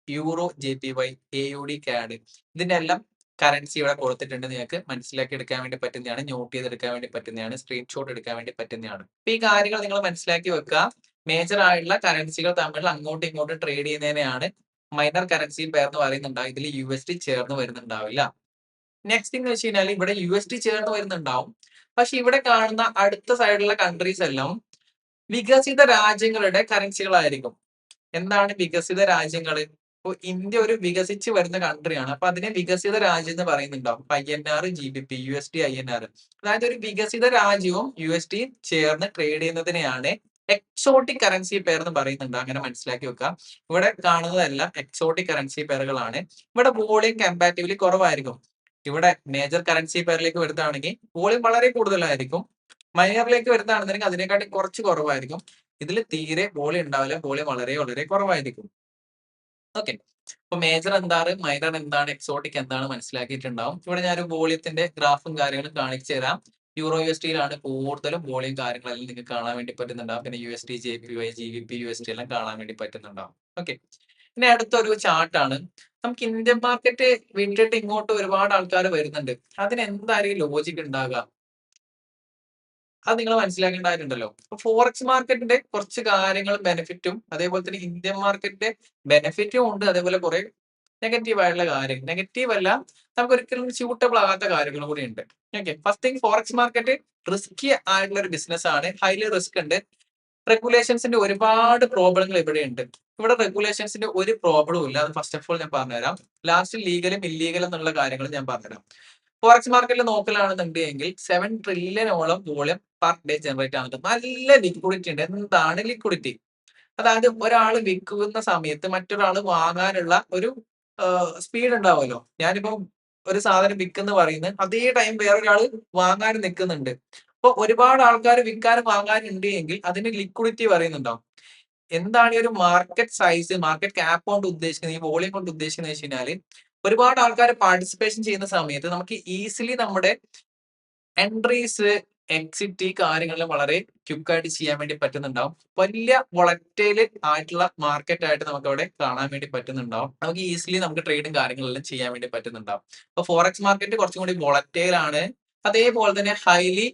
euro JPY, AUD CAD. ഇതിന്റെ എല്ലാം കറൻസി ഇവിടെ കൊടുത്തിട്ടുണ്ട്. നിങ്ങൾക്ക് മനസ്സിലാക്കി എടുക്കാൻ വേണ്ടി പറ്റുന്നതാണ്, നോട്ട് ചെയ്തെടുക്കാൻ വേണ്ടി പറ്റുന്നതാണ്, സ്ക്രീൻഷോട്ട് എടുക്കാൻ വേണ്ടി പറ്റുന്നതാണ്. അപ്പൊ ഈ കാര്യങ്ങൾ നിങ്ങൾ മനസ്സിലാക്കി വെക്കുക. മേജർ ആയിട്ടുള്ള കറൻസികൾ തമ്മിൽ അങ്ങോട്ടും ഇങ്ങോട്ടും ട്രേഡ് ചെയ്യുന്നതിനെയാണ് മൈനർ കറൻസി പെയർ എന്ന് പറയുന്നുണ്ടാവും. ഇതിൽ USD ചേർന്ന് വരുന്നുണ്ടാവില്ല. നെക്സ്റ്റ് എന്ന് വെച്ച് കഴിഞ്ഞാൽ ഇവിടെ USD ചേർന്ന് വരുന്നുണ്ടാവും. പക്ഷെ ഇവിടെ കാണുന്ന അടുത്ത സൈഡിലുള്ള കൺട്രീസ് എല്ലാം വികസിത രാജ്യങ്ങളുടെ കറൻസികളായിരിക്കും. എന്താണ് വികസിത രാജ്യങ്ങള്? ഇപ്പൊ ഇന്ത്യ ഒരു വികസിച്ച് വരുന്ന കൺട്രിയാണ്. അപ്പൊ അതിനെ വികസിത രാജ്യം എന്ന് പറയുന്നുണ്ടാവും. INR, GBP, USD, INR. അതായത് ഒരു വികസിത രാജ്യവും USD ചേർന്ന് ട്രേഡ് ചെയ്യുന്നതിനെയാണ് എക്സോട്ടിക് കറൻസി പെയർ എന്ന് പറയുന്നുണ്ട്. അങ്ങനെ മനസ്സിലാക്കി വെക്കുക. ഇവിടെ കാണുന്നതെല്ലാം എക്സോട്ടിക് കറൻസി പെയറുകളാണ്. ഇവിടെ വോളിയം കമ്പാരിറ്റീവ്ലി കുറവായിരിക്കും. ഇവിടെ മേജർ കറൻസി പെയറിലേക്ക് വരുന്നതാണെങ്കിൽ വോളിയം വളരെ കൂടുതലായിരിക്കും. മൈനറിലേക്ക് വരുന്നതാണെന്നുണ്ടെങ്കിൽ അതിനെക്കാട്ടി കുറച്ച് കുറവായിരിക്കും. ഇതിൽ തീരെ വോളിയം ഉണ്ടാവില്ല. വോളിയം വളരെ വളരെ കുറവായിരിക്കും. ഓക്കെ. അപ്പൊ മേജർ എന്താണ്, മൈനർ എന്താണ്, എക്സോട്ടിക് എന്താണ് മനസ്സിലാക്കിയിട്ടുണ്ടാവും. ഇവിടെ ഞാനൊരു വോളിയത്തിന്റെ ഗ്രാഫും കാര്യങ്ങളും കാണിച്ചു തരാം. USD കൂടുതലും വോളിയം കാര്യങ്ങളെല്ലാം നിങ്ങൾക്ക് കാണാൻ വേണ്ടി പറ്റുന്നുണ്ടാവും. പിന്നെ USD, JPY, GBP, USD എല്ലാം കാണാൻ വേണ്ടി പറ്റുന്നുണ്ടാവും. ഓക്കെ. ഇനി അടുത്തൊരു ചാർട്ടാണ്. നമുക്ക് ഇന്ത്യൻ മാർക്കറ്റ് വിട്ടിട്ട് ഇങ്ങോട്ട് ഒരുപാട് ആൾക്കാർ വരുന്നുണ്ട്. അതിന് എന്തായിരിക്കും ലോജിക് ഉണ്ടാകുക? അത് നിങ്ങൾ മനസ്സിലാക്കേണ്ടതായിട്ടുണ്ടല്ലോ. ഫോറക്സ് മാർക്കറ്റിന്റെ കുറച്ച് കാര്യങ്ങളും ബെനിഫിറ്റും അതേപോലെ തന്നെ ഇന്ത്യൻ മാർക്കറ്റിന്റെ ബെനിഫിറ്റും ഉണ്ട്. അതേപോലെ കുറെ നെഗറ്റീവ് ആയിട്ടുള്ള കാര്യം, നെഗറ്റീവ് അല്ല, നമുക്ക് ഒരിക്കലും സ്യൂട്ടബിൾ ആകാത്ത കാര്യങ്ങളും കൂടി ഉണ്ട്. Okay. First thing, forex market risky ആയിട്ടുള്ള ഒരു ബിസിനസ് ആണ്. ഹൈലി റിസ്ക് ഉണ്ട്. റെഗുലേഷൻസിന്റെ ഒരുപാട് പ്രോബ്ലങ്ങൾ ഇവിടെ ഉണ്ട്. ഇവിടെ റെഗുലേഷൻസിന്റെ ഒരു പ്രോബ്ലവും ഇല്ല. അത് ഫസ്റ്റ് ഓഫ് ഓൾ ഞാൻ പറഞ്ഞുതരാം. ലാസ്റ്റ് ലീഗലും ഇല്ലീഗലും എന്നുള്ള കാര്യങ്ങൾ ഞാൻ പറഞ്ഞുതരാം. ഫോറക്സ് മാർക്കറ്റിൽ നോക്കലാണെന്നുണ്ടെങ്കിൽ 7 ട്രില്യനോളം വോളിയം പെർ ഡേ ജനറേറ്റ് ആവുന്നുണ്ട്. നല്ല ലിക്വിഡിറ്റി ഉണ്ട്. എന്താണ് ലിക്വിഡിറ്റി? അതായത് ഒരാൾ വിൽക്കുന്ന സമയത്ത് മറ്റൊരാൾ വാങ്ങാനുള്ള ഒരു സ്പീഡ് ഉണ്ടാവുമല്ലോ. ഞാനിപ്പോ ഒരു സാധനം വിൽക്കുന്നു പറയുന്നത് അതേ ടൈം വേറൊരാൾ വാങ്ങാനും നിൽക്കുന്നുണ്ട്. അപ്പൊ ഒരുപാട് ആൾക്കാർ വിൽക്കാനും വാങ്ങാനും ഉണ്ട് എങ്കിൽ അതിന് ലിക്വിഡിറ്റി പറയുന്നുണ്ടാവും. എന്താണ് ഈ ഒരു മാർക്കറ്റ് സൈസ്, മാർക്കറ്റ് ക്യാപ്പ് കൊണ്ട് ഉദ്ദേശിക്കുന്നത്, ഈ വോളിയം കൊണ്ട് ഉദ്ദേശിക്കുന്നത് വെച്ച് കഴിഞ്ഞാൽ ഒരുപാട് ആൾക്കാർ പാർട്ടിസിപ്പേഷൻ ചെയ്യുന്ന സമയത്ത് നമുക്ക് ഈസിലി നമ്മുടെ എൻട്രീസ്, എക്സിറ്റ് ഈ കാര്യങ്ങളെല്ലാം വളരെ ക്വിക്കായിട്ട് ചെയ്യാൻ വേണ്ടി പറ്റുന്നുണ്ടാവും. വലിയ വൊളറ്റൈൽ ആയിട്ടുള്ള മാർക്കറ്റ് ആയിട്ട് നമുക്ക് അവിടെ കാണാൻ വേണ്ടി പറ്റുന്നുണ്ടാവും. നമുക്ക് ഈസിലി നമുക്ക് ട്രേഡും കാര്യങ്ങളെല്ലാം ചെയ്യാൻ വേണ്ടി പറ്റുന്നുണ്ടാവും. അപ്പൊ ഫോറക്സ് മാർക്കറ്റ് കുറച്ചും കൂടി വൊളറ്റൈൽ ആണ്. അതേപോലെ തന്നെ ഹൈലി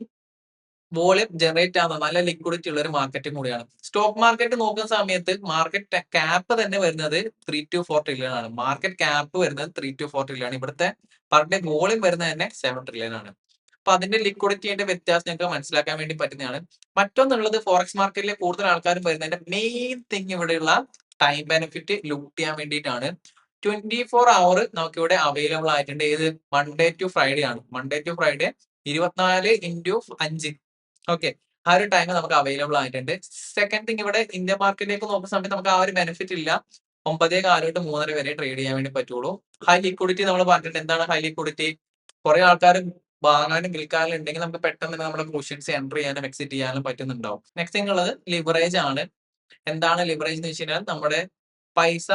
വോളിയം ജനറേറ്റ് ആവുന്ന നല്ല ലിക്വിഡിറ്റി ഉള്ള ഒരു മാർക്കറ്റും കൂടിയാണ്. സ്റ്റോക്ക് മാർക്കറ്റ് നോക്കുന്ന സമയത്ത് മാർക്കറ്റ് ക്യാപ്പ് തന്നെ വരുന്നത് 3 to 4 ട്രില്യൺ ആണ്. മാർക്കറ്റ് ക്യാപ്പ് വരുന്നത് 3 to 4 ട്രില്യൺ ആണ്. ഇവിടുത്തെ പെർ ഡേ വോളിയം വരുന്നത് തന്നെ 7 ട്രില്യൺ ആണ്. അപ്പൊ അതിന്റെ ലിക്വിഡിറ്റിയുടെ വ്യത്യാസം ഞങ്ങൾക്ക് മനസ്സിലാക്കാൻ വേണ്ടി പറ്റുന്നതാണ്. മറ്റൊന്നുള്ളത്, ഫോറക്സ് മാർക്കറ്റിലെ കൂടുതൽ ആൾക്കാരും വരുന്നതിന്റെ മെയിൻ തിങ് ഇവിടെയുള്ള ടൈം ബെനിഫിറ്റ് ലൂട്ട് ചെയ്യാൻ വേണ്ടിയിട്ടാണ്. 24 അവർ നമുക്ക് ഇവിടെ അവൈലബിൾ ആയിട്ടുണ്ട്. ഏത്? മൺഡേ ടു ഫ്രൈഡേ ആണ്. Monday to Friday 24x5. Okay. ആ ഒരു ടൈം നമുക്ക് അവൈലബിൾ ആയിട്ടുണ്ട്. സെക്കൻഡ് തിങ്, ഇവിടെ ഇന്ത്യൻ മാർക്കറ്റിലേക്ക് നോക്കുന്ന സമയത്ത് നമുക്ക് ആ ഒരു ബെനിഫിറ്റ് ഇല്ല. 9:15 to 3:30 വരെ ട്രേഡ് ചെയ്യാൻ വേണ്ടി പറ്റുള്ളൂ. ഹൈ ലിക്വിഡിറ്റി നമ്മൾ പറഞ്ഞിട്ട് എന്താണ് ഹൈ ലിക്വിഡിറ്റി? കുറെ ആൾക്കാർ വാങ്ങാനും വിൽക്കാനും ഉണ്ടെങ്കിൽ നമുക്ക് പെട്ടെന്ന് നമ്മുടെ പൊസിഷൻസ് എൻട്രി ചെയ്യാനും എക്സിറ്റ് ചെയ്യാനും പറ്റുന്നുണ്ടാവും. നെക്സ്റ്റ് തിങ് ഉള്ളത് ലിവറേജ് ആണ്. എന്താണ് ലിവറേജ് എന്ന് വെച്ച് കഴിഞ്ഞാൽ നമ്മുടെ പൈസ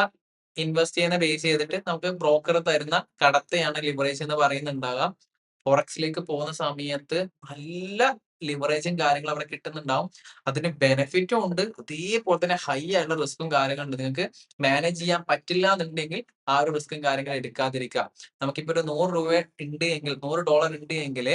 ഇൻവെസ്റ്റ് ചെയ്യുന്ന ബേസ് ചെയ്തിട്ട് നമുക്ക് ബ്രോക്കർ തരുന്ന കടത്തെയാണ് ലിവറേജ് എന്ന് പറയുന്നുണ്ടാവുക. ഫോറക്സിലേക്ക് പോകുന്ന സമയത്ത് നല്ല ലിവറേജും കാര്യങ്ങളും അവിടെ കിട്ടുന്നുണ്ടാവും. അതിന് ബെനിഫിറ്റും ഉണ്ട്. അതേപോലെ തന്നെ ഹൈ ആയിട്ടുള്ള റിസ്കും കാര്യങ്ങളുണ്ട്. നിങ്ങൾക്ക് മാനേജ് ചെയ്യാൻ പറ്റില്ല എന്നുണ്ടെങ്കിൽ ആ ഒരു റിസ്കും കാര്യങ്ങളും എടുക്കാതിരിക്കുക. നമുക്കിപ്പോ ഒരു 100 രൂപ ഉണ്ട് എങ്കിൽ, $100 ഉണ്ട് എങ്കിൽ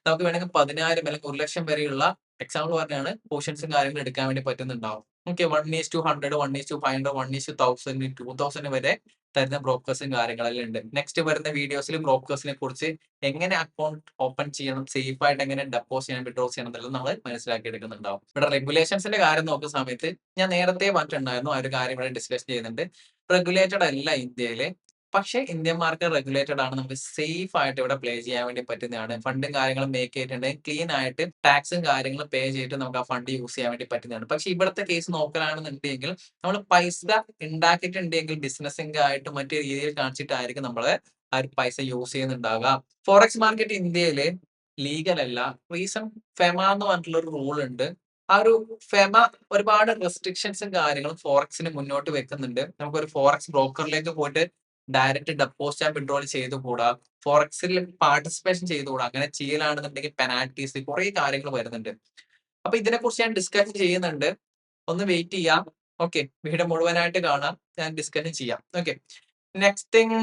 നമുക്ക് വേണമെങ്കിൽ 10,000 അല്ലെങ്കിൽ 1,00,000 വരെയുള്ള എക്സാമ്പിൾ പറഞ്ഞാണ് പോർഷൻസും കാര്യങ്ങളും എടുക്കാൻ വേണ്ടി പറ്റുന്നുണ്ടാവും. ഓക്കെ. 1:100, 1:500, 1:1000, 2,000 വരെ തരുന്ന ബ്രോക്കേഴ്സും കാര്യങ്ങളെല്ലാം ഉണ്ട്. നെക്സ്റ്റ് വരുന്ന വീഡിയോസിൽ ബ്രോക്കേഴ്സിനെ കുറിച്ച് എങ്ങനെ അക്കൗണ്ട് ഓപ്പൺ ചെയ്യണം, സേഫ് ആയിട്ട് എങ്ങനെ ഡെപ്പോസിറ്റ് ചെയ്യണം, വിഡ്രോ ചെയ്യണം എന്നെല്ലാം നമ്മൾ മനസ്സിലാക്കി എടുക്കുന്നുണ്ടാവും. ഇവിടെ റെഗുലേഷൻസിന്റെ കാര്യം നോക്കുന്ന സമയത്ത് ഞാൻ നേരത്തെ പറഞ്ഞിട്ടുണ്ടായിരുന്നു, ആ ഒരു കാര്യം ഇവിടെ ഡിസ്കസ് ചെയ്യുന്നുണ്ട്. റെഗുലേറ്റഡ് അല്ല ഇന്ത്യയില്. പക്ഷേ ഇന്ത്യൻ മാർക്കറ്റ് റെഗുലേറ്റഡ് ആണ്. നമുക്ക് സേഫ് ആയിട്ട് ഇവിടെ പ്ലേ ചെയ്യാൻ വേണ്ടി പറ്റുന്നതാണ്. ഫണ്ടും കാര്യങ്ങളും മേക്ക് ചെയ്തിട്ടുണ്ടെങ്കിൽ ക്ലീൻ ആയിട്ട് ടാക്സും കാര്യങ്ങളും പേ ചെയ്തിട്ട് നമുക്ക് ആ ഫണ്ട് യൂസ് ചെയ്യാൻ വേണ്ടി പറ്റുന്നതാണ്. പക്ഷെ ഇവിടുത്തെ കേസ് നോക്കലാണെന്നുണ്ടെങ്കിൽ നമ്മൾ പൈസ ഉണ്ടാക്കിയിട്ടുണ്ടെങ്കിൽ ബിസിനസ്സിംഗ് ആയിട്ട് മറ്റു രീതിയിൽ കാണിച്ചിട്ടായിരിക്കും നമ്മള് ആ ഒരു പൈസ യൂസ് ചെയ്യുന്നുണ്ടാവുക. ഫോറക്സ് മാർക്കറ്റ് ഇന്ത്യയില് ലീഗൽ അല്ല. റീസൺ, ഫെമ എന്ന് പറഞ്ഞിട്ടുള്ള ഒരു റൂൾ ഉണ്ട്. ആ ഒരു ഫെമ ഒരുപാട് റെസ്ട്രിക്ഷൻസും കാര്യങ്ങളും ഫോറക്സിന് മുന്നോട്ട് വെക്കുന്നുണ്ട്. നമുക്കൊരു ഫോറക്സ് ബ്രോക്കറിലേക്ക് പോയിട്ട് ഡയറക്റ്റ് ഡെപ്പോസിറ്റ് ആൻഡ് വിഡ്രോൾ ചെയ്തുകൂടാ. ഫോറക്സിൽ പാർട്ടിസിപ്പേഷൻ ചെയ്തുകൂടാ. അങ്ങനെ ചെയ്യലാണെന്നുണ്ടെങ്കിൽ പെനാൽറ്റീസ് കുറെ കാര്യങ്ങൾ വരുന്നുണ്ട്. അപ്പൊ ഇതിനെ കുറിച്ച് ഞാൻ ഡിസ്കഷൻ ചെയ്യുന്നുണ്ട്. ഒന്ന് വെയിറ്റ് ചെയ്യാം. ഓക്കെ. വീഡിയോ മുഴുവനായിട്ട് കാണാം. ഞാൻ ഡിസ്കഷൻ ചെയ്യാം. Okay. Next thing,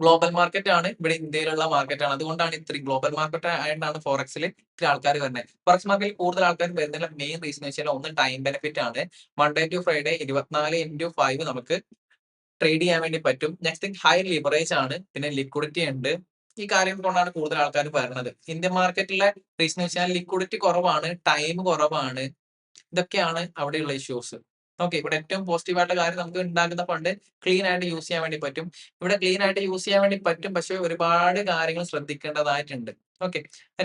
global market ആണ്. ഇവിടെ ഇന്ത്യയിലുള്ള മാർക്കറ്റ് ആണ്. അതുകൊണ്ടാണ് ഇത്രയും ഗ്ലോബൽ മാർക്കറ്റ് ആയിട്ടാണ് ഫോറക്സിൽ ഇത്ര ആൾക്കാർ വരുന്നത്. ഫോറക്സ് മാർക്കറ്റിൽ കൂടുതൽ ആൾക്കാർ വരുന്നതിന്റെ മെയിൻ റീസൺ എന്ന് വെച്ചാൽ ഒന്ന് ടൈം ബെനിഫിറ്റ് ആണ്. മൺഡേ ടു ഫ്രൈഡേ 24x5 നമുക്ക് ട്രേഡ് ചെയ്യാൻ വേണ്ടി പറ്റും. നെക്സ്റ്റ് തിങ് ഹൈ ലിവറേജ് ആണ്. പിന്നെ ലിക്വിഡിറ്റി ഉണ്ട്. ഈ കാര്യം കൊണ്ടാണ് കൂടുതൽ ആൾക്കാർ വരുന്നത്. ഇന്ത്യൻ മാർക്കറ്റിലെ റീസൺ വെച്ചാൽ ലിക്വിഡിറ്റി കുറവാണ്, ടൈം കുറവാണ്. ഇതൊക്കെയാണ് അവിടെയുള്ള ഇഷ്യൂസ്. ഓക്കെ, ഇവിടെ ഏറ്റവും പോസിറ്റീവ് ആയിട്ടുള്ള കാര്യം നമുക്ക് ഉണ്ടാക്കുന്ന ഫണ്ട് ക്ലീൻ ആയിട്ട് യൂസ് ചെയ്യാൻ വേണ്ടി പറ്റും. ഇവിടെ ക്ലീൻ ആയിട്ട് യൂസ് ചെയ്യാൻ വേണ്ടി പറ്റും, പക്ഷെ ഒരുപാട് കാര്യങ്ങൾ ശ്രദ്ധിക്കേണ്ടതായിട്ടുണ്ട്. ഓക്കെ,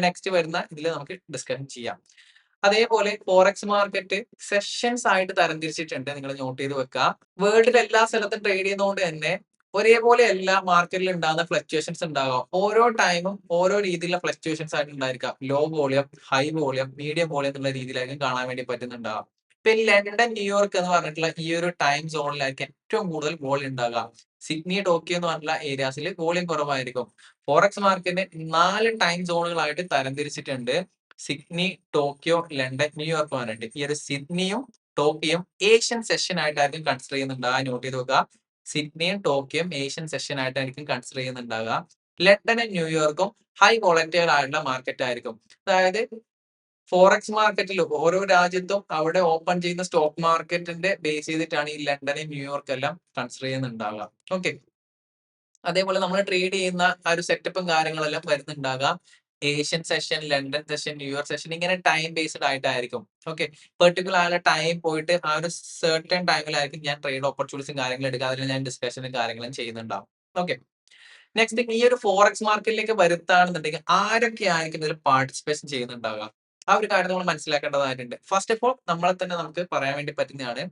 നെക്സ്റ്റ് വരുന്ന ഇതിൽ നമുക്ക് ഡിസ്കഷൻ ചെയ്യാം. അതേപോലെ ഫോറക്സ് മാർക്കറ്റ് സെഷൻസ് ആയിട്ട് തരംതിരിച്ചിട്ടുണ്ട്. നിങ്ങൾ നോട്ട് ചെയ്ത് വെക്കുക. വേൾഡിൽ എല്ലാ സ്ഥലത്തും ട്രേഡ് ചെയ്യുന്നതുകൊണ്ട് തന്നെ ഒരേപോലെ എല്ലാ മാർക്കറ്റിൽ ഉണ്ടാകുന്ന ഫ്ലക്ച്വേഷൻസ് ഉണ്ടാകാം. ഓരോ ടൈമും ഓരോ രീതിയിലുള്ള ഫ്ലക്ച്വേഷൻസ് ആയിട്ട് ഉണ്ടായിരിക്കാം. Low volume, high volume, medium volume എന്നുള്ള രീതിയിലായിരിക്കും കാണാൻ വേണ്ടി പറ്റുന്നുണ്ടാകാം. ഇപ്പൊ ഈ ലണ്ടൻ, ന്യൂയോർക്ക് എന്ന് പറഞ്ഞിട്ടുള്ള ഈ ഒരു ടൈം സോണിലായിരിക്കും ഏറ്റവും കൂടുതൽ വോളിയം ഉണ്ടാകുക. സിഡ്നി, ടോക്കിയോ എന്ന് പറഞ്ഞിട്ടുള്ള ഏരിയാസിൽ വോളിയം കുറവായിരിക്കും. ഫോറക്സ് മാർക്കറ്റിന് 4 ടൈം സോണുകളായിട്ട് തരംതിരിച്ചിട്ടുണ്ട്. സിഡ്നി, ടോക്കിയോ, ലണ്ടൻ, ന്യൂയോർക്ക് പറഞ്ഞിട്ട് ഈ ഒരു സിഡ്നിയും ടോക്കിയും ഏഷ്യൻ സെഷൻ ആയിട്ടായിരിക്കും കൺസിഡർ ചെയ്യുന്നുണ്ടാകുക. നോട്ട് ചെയ്ത് നോക്കുക. സിഡ്നിയും ടോക്കിയും ഏഷ്യൻ സെഷൻ ആയിട്ടായിരിക്കും കൺസിഡർ ചെയ്യുന്നുണ്ടാകുക. ലണ്ടനും ന്യൂയോർക്കും ഹൈ വോളറ്റൈൽ ആയിട്ടുള്ള മാർക്കറ്റ് ആയിരിക്കും. അതായത് ഫോറക്സ് മാർക്കറ്റിൽ ഓരോ രാജ്യത്തും അവിടെ ഓപ്പൺ ചെയ്യുന്ന സ്റ്റോക്ക് മാർക്കറ്റിന്റെ ബേസ് ചെയ്തിട്ടാണ് ഈ ലണ്ടനും ന്യൂയോർക്ക് എല്ലാം കൺസിഡർ ചെയ്യുന്നുണ്ടാകുക. ഓക്കെ, അതേപോലെ നമ്മൾ ട്രേഡ് ചെയ്യുന്ന ആ ഒരു സെറ്റപ്പും കാര്യങ്ങളെല്ലാം വരുന്നുണ്ടാകാം. Asian session, London session, New York session ഇങ്ങനെ ടൈം ബേസ്ഡ് ആയിട്ടായിരിക്കും. ഓക്കെ, പെർട്ടിക്കുലർ ആയ ടൈം പോയിട്ട് ആ ഒരു സെർട്ടൺ ടൈമിലായിരിക്കും ഞാൻ ട്രേഡ് ഓപ്പർച്യൂണിറ്റീസും കാര്യങ്ങളും എടുക്കുക. അതിൽ ഞാൻ ഡിസ്കഷനും കാര്യങ്ങളും ചെയ്യുന്നുണ്ടാവും. ഓക്കെ, നെക്സ്റ്റ് ഈ ഒരു ഫോറക്സ് മാർക്കറ്റിലേക്ക് വരുത്താണെന്നുണ്ടെങ്കിൽ ആരൊക്കെ ആയിരിക്കും ഇതിൽ പാർട്ടിസിപ്പേഷൻ ചെയ്യുന്നുണ്ടാവുക? ആ ഒരു കാര്യം നമ്മൾ മനസ്സിലാക്കേണ്ടതായിട്ടുണ്ട്. ഫസ്റ്റ് ഓഫ് ഓൾ നമ്മളെ തന്നെ നമുക്ക് പറയാൻ വേണ്ടി പറ്റുന്നതാണ്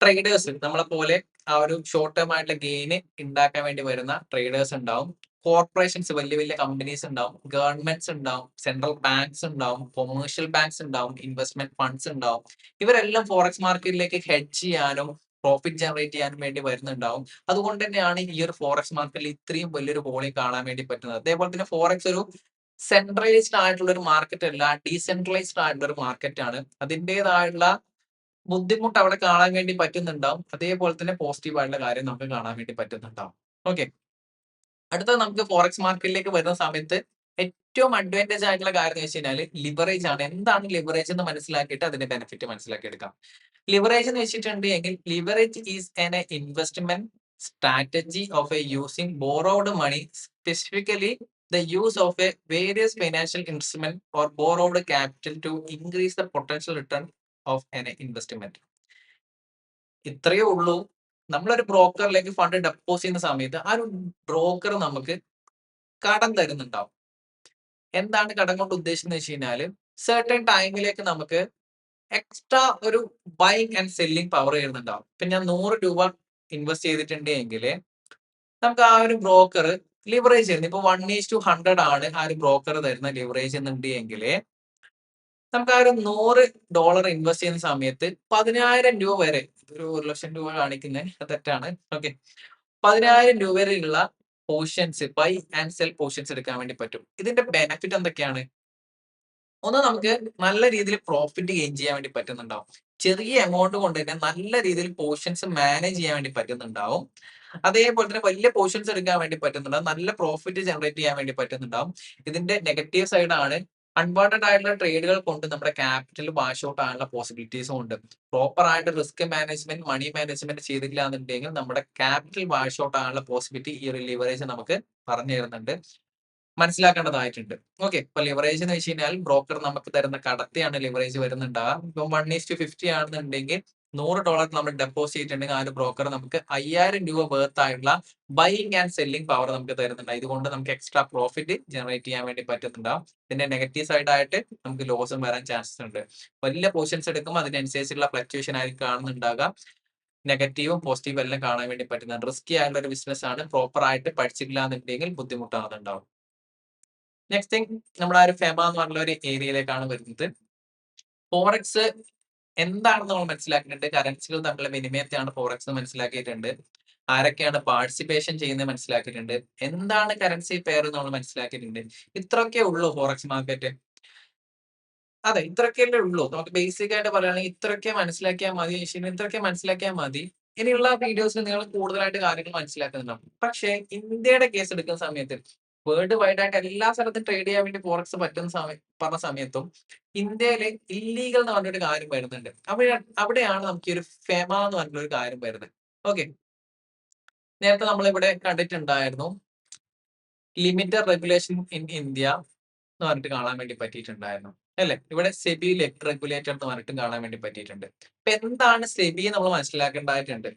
ട്രേഡേഴ്സ്. നമ്മളെ പോലെ ആ ഒരു ഷോർട്ട് ടേം ആയിട്ടുള്ള ഗെയിന് ഉണ്ടാക്കാൻ വേണ്ടി വരുന്ന ട്രേഡേഴ്സ് ഉണ്ടാവും. കോർപ്പറേഷൻസ്, വലിയ വലിയ കമ്പനീസ് ഉണ്ടാവും. ഗവൺമെന്റ്സ് ഉണ്ടാവും. സെൻട്രൽ ബാങ്ക്സ് ഉണ്ടാവും. കൊമേഴ്ഷ്യൽ ബാങ്ക്സ് ഉണ്ടാവും. ഇൻവെസ്റ്റ്മെന്റ് ഫണ്ട്സ് ഉണ്ടാവും. ഇവരെല്ലാം ഫോറക്സ് മാർക്കറ്റിലേക്ക് ഹെഡ്ജ് ചെയ്യാനും പ്രോഫിറ്റ് ജനറേറ്റ് ചെയ്യാനും വേണ്ടി വരുന്നുണ്ടാവും. അതുകൊണ്ട് തന്നെയാണ് ഈ ഒരു ഫോറക്സ് മാർക്കറ്റിൽ ഇത്രയും വലിയൊരു വോളിയം കാണാൻ വേണ്ടി പറ്റുന്നത്. അതേപോലെ തന്നെ ഫോറക്സ് ഒരു സെൻട്രലൈസ്ഡ് ആയിട്ടുള്ള ഒരു മാർക്കറ്റ് അല്ല, ഡീസെൻട്രലൈസ്ഡ് ആയിട്ടുള്ള ഒരു മാർക്കറ്റ് ആണ്. അതിൻ്റെതായുള്ള ബുദ്ധിമുട്ട് അവിടെ കാണാൻ വേണ്ടി പറ്റുന്നുണ്ടാവും. അതേപോലെ തന്നെ പോസിറ്റീവ് ആയിട്ടുള്ള കാര്യം നമുക്ക് കാണാൻ വേണ്ടി പറ്റുന്നുണ്ടാവും. ഓക്കെ, അടുത്തത് നമുക്ക് ഫോറക്സ് മാർക്കറ്റിലേക്ക് വരുന്ന സമയത്ത് ഏറ്റവും അഡ്വാൻറ്റേജ് ആയിട്ടുള്ള കാര്യം എന്ന് വെച്ച് കഴിഞ്ഞാൽ ലിവറേജ് ആണ്. എന്താണ് ലിവറേജ് എന്ന് മനസ്സിലാക്കിയിട്ട് അതിന്റെ ബെനിഫിറ്റ് മനസ്സിലാക്കി എടുക്കാം. ലിവറേജ് എന്ന് വെച്ചിട്ടുണ്ടെങ്കിൽ leverage is an investment strategy of a using borrowed money, specifically the use of a various financial instrument or borrowed capital to increase the potential return of an investment. ഇത്രയേ ഉള്ളൂ. നമ്മളൊരു ബ്രോക്കറിലേക്ക് fund deposit ചെയ്യുന്ന സമയത്ത് ആ ഒരു broker നമുക്ക് കടം തരുന്നുണ്ടാവും. എന്താണ് കടം കൊണ്ട് ഉദ്ദേശിക്കുന്നത് വെച്ച് കഴിഞ്ഞാല് സെർട്ടൺ ടൈമിലേക്ക് നമുക്ക് എക്സ്ട്രാ ഒരു ബൈങ് ആൻഡ് സെല്ലിംഗ് പവർ ചെയ്യുന്നുണ്ടാവും. ഇപ്പൊ ഞാൻ 100 രൂപ ഇൻവെസ്റ്റ് ചെയ്തിട്ടുണ്ട് എങ്കിൽ നമുക്ക് ആ ഒരു ബ്രോക്കർ ലിവറേജ് തരുന്നത് ഇപ്പൊ 1:100 ആണ് ആ ഒരു ബ്രോക്കർ തരുന്ന ലിവറേജ് എന്നുണ്ട് എങ്കിൽ നമുക്ക് ആ ഒരു $100 ഇൻവെസ്റ്റ് ചെയ്യുന്ന സമയത്ത് 10,000 രൂപ വരെ, ഒരു 1,00,000 രൂപ കാണിക്കുന്നത് തെറ്റാണ്. ഓക്കെ, 10,000 രൂപ വരെയുള്ള portions, buy and sell portions എടുക്കാൻ വേണ്ടി പറ്റും. ഇതിന്റെ ബെനിഫിറ്റ് എന്തൊക്കെയാണ്? ഒന്ന്, നമുക്ക് നല്ല രീതിയിൽ പ്രോഫിറ്റ് ഗെയിൻ ചെയ്യാൻ വേണ്ടി പറ്റുന്നുണ്ടാവും. ചെറിയ എമൗണ്ട് കൊണ്ട് തന്നെ നല്ല രീതിയിൽ പോർഷൻസ് മാനേജ് ചെയ്യാൻ വേണ്ടി പറ്റുന്നുണ്ടാവും. അതേപോലെ തന്നെ വലിയ പോർഷൻസ് എടുക്കാൻ വേണ്ടി പറ്റുന്നുണ്ടാവും. നല്ല പ്രോഫിറ്റ് ജനറേറ്റ് ചെയ്യാൻ വേണ്ടി പറ്റുന്നുണ്ടാവും. ഇതിന്റെ നെഗറ്റീവ് സൈഡ് ആണ് അൺവാണ്ടഡ് ആയിട്ടുള്ള ട്രേഡുകൾ കൊണ്ട് നമ്മുടെ ക്യാപിറ്റൽ വാഷ് ഔട്ട് ആകാനുള്ള പോസിബിലിറ്റീസും ഉണ്ട്. പ്രോപ്പർ ആയിട്ട് റിസ്ക് മാനേജ്മെന്റ്, മണി മാനേജ്മെന്റ് ചെയ്തില്ല എന്നുണ്ടെങ്കിൽ നമ്മുടെ ക്യാപിറ്റൽ വാഷ് ഔട്ട് ആകാനുള്ള പോസിബിലിറ്റി ഈ ഒരു ലിവറേജ് നമുക്ക് പറഞ്ഞു തരുന്നുണ്ട്, മനസ്സിലാക്കേണ്ടതായിട്ടുണ്ട്. ഓക്കെ, ഇപ്പൊ ലിവറേജ് എന്ന് വെച്ച് കഴിഞ്ഞാൽ ബ്രോക്കർ നമുക്ക് തരുന്ന കടത്തെയാണ് ലിവറേജ് വരുന്നുണ്ടാവുക. ഇപ്പൊ 1:50 ആണെന്നുണ്ടെങ്കിൽ $100 നമ്മൾ ഡെപ്പോസിറ്റ് ചെയ്തിട്ടുണ്ടെങ്കിൽ ആ ഒരു ബ്രോക്കർ നമുക്ക് 5,000 രൂപ വേർത്ത് ആയിട്ടുള്ള ബൈയിങ് ആൻഡ് സെല്ലിംഗ് പവർ നമുക്ക് തരുന്നുണ്ട്. ഇതുകൊണ്ട് നമുക്ക് എക്സ്ട്രാ പ്രോഫിറ്റ് ജനറേറ്റ് ചെയ്യാൻ വേണ്ടി പറ്റുന്നുണ്ടാവും. ഇതിന്റെ നെഗറ്റീവ് സൈഡ് ആയിട്ട് നമുക്ക് ലോസും വരാൻ ചാൻസസ് ഉണ്ട്. വലിയ പോർഷൻസ് എടുക്കുമ്പോൾ അതിനനുസരിച്ചുള്ള ഫ്ലക്ച്വേഷൻ ആയിരിക്കും കാണുന്നുണ്ടാകുക. നെഗറ്റീവും പോസിറ്റീവും എല്ലാം കാണാൻ വേണ്ടി പറ്റുന്നുണ്ട്. റിസ്കി ആയിട്ടുള്ള ഒരു ബിസിനസ് ആണ്. പ്രോപ്പർ ആയിട്ട് പഠിച്ചില്ല എന്നുണ്ടെങ്കിൽ ബുദ്ധിമുട്ടാകുന്നുണ്ടാവും. നെക്സ്റ്റ് തിങ്, നമ്മൾ ആ ഒരു ഫെമ എന്ന് പറഞ്ഞ ഒരു ഏരിയയിലേക്കാണ് വരുന്നത്. ഫോറക്സ് എന്താണെന്ന് നമ്മൾ മനസ്സിലാക്കിയിട്ടുണ്ട്. കറൻസികൾ തമ്മിലുള്ള വിനിമയത്തെയാണ് ഫോറക്സ് എന്ന് മനസ്സിലാക്കിയിട്ടുണ്ട്. ആരൊക്കെയാണ് പാർട്ടിസിപ്പേഷൻ ചെയ്യുന്നത് മനസ്സിലാക്കിയിട്ടുണ്ട്. എന്താണ് കറൻസി പെയർ നമ്മൾ മനസ്സിലാക്കിയിട്ടുണ്ട്. ഇത്രയൊക്കെ ഉള്ളൂ ഫോറക്സ് മാർക്കറ്റ്. അതെ, ഇത്രയൊക്കെയല്ലേ ഉള്ളൂ. നമുക്ക് ബേസിക് ആയിട്ട് പറയുകയാണെങ്കിൽ ഇത്രയൊക്കെ മനസ്സിലാക്കിയാൽ മതി. ഇത്രയൊക്കെ മനസ്സിലാക്കിയാൽ മതി. ഇനിയുള്ള വീഡിയോസിൽ നിങ്ങൾ കൂടുതലായിട്ട് കാര്യങ്ങൾ മനസ്സിലാക്കുന്നുണ്ടാവും. പക്ഷേ ഇന്ത്യയുടെ കേസ് എടുക്കുന്ന സമയത്ത് വേൾഡ് വൈഡ് ആയിട്ട് എല്ലാ സ്ഥലത്തും ട്രേഡ് ചെയ്യാൻ വേണ്ടി ഫോറക്സ് പറ്റുന്ന പറഞ്ഞ സമയത്തും ഇന്ത്യയിലെ ഇല്ലീഗൽ എന്ന് പറഞ്ഞൊരു കാര്യം വരുന്നുണ്ട്. അവിടെയാണ് നമുക്ക് ഈ ഒരു ഫെമ എന്ന് പറഞ്ഞൊരു കാര്യം വരുന്നത്. ഓക്കെ, നേരത്തെ നമ്മളിവിടെ കണ്ടിട്ടുണ്ടായിരുന്നു ലിമിറ്റഡ് റെഗുലേഷൻ ഇൻ ഇന്ത്യ എന്ന് പറഞ്ഞിട്ട് കാണാൻ വേണ്ടി പറ്റിയിട്ടുണ്ടായിരുന്നു അല്ലെ? ഇവിടെ സെബി റെഗുലേറ്റർ എന്ന് പറഞ്ഞിട്ട് കാണാൻ വേണ്ടി പറ്റിയിട്ടുണ്ട്. അപ്പൊ എന്താണ് സെബി നമ്മൾ മനസ്സിലാക്കേണ്ടതായിട്ടുണ്ട്.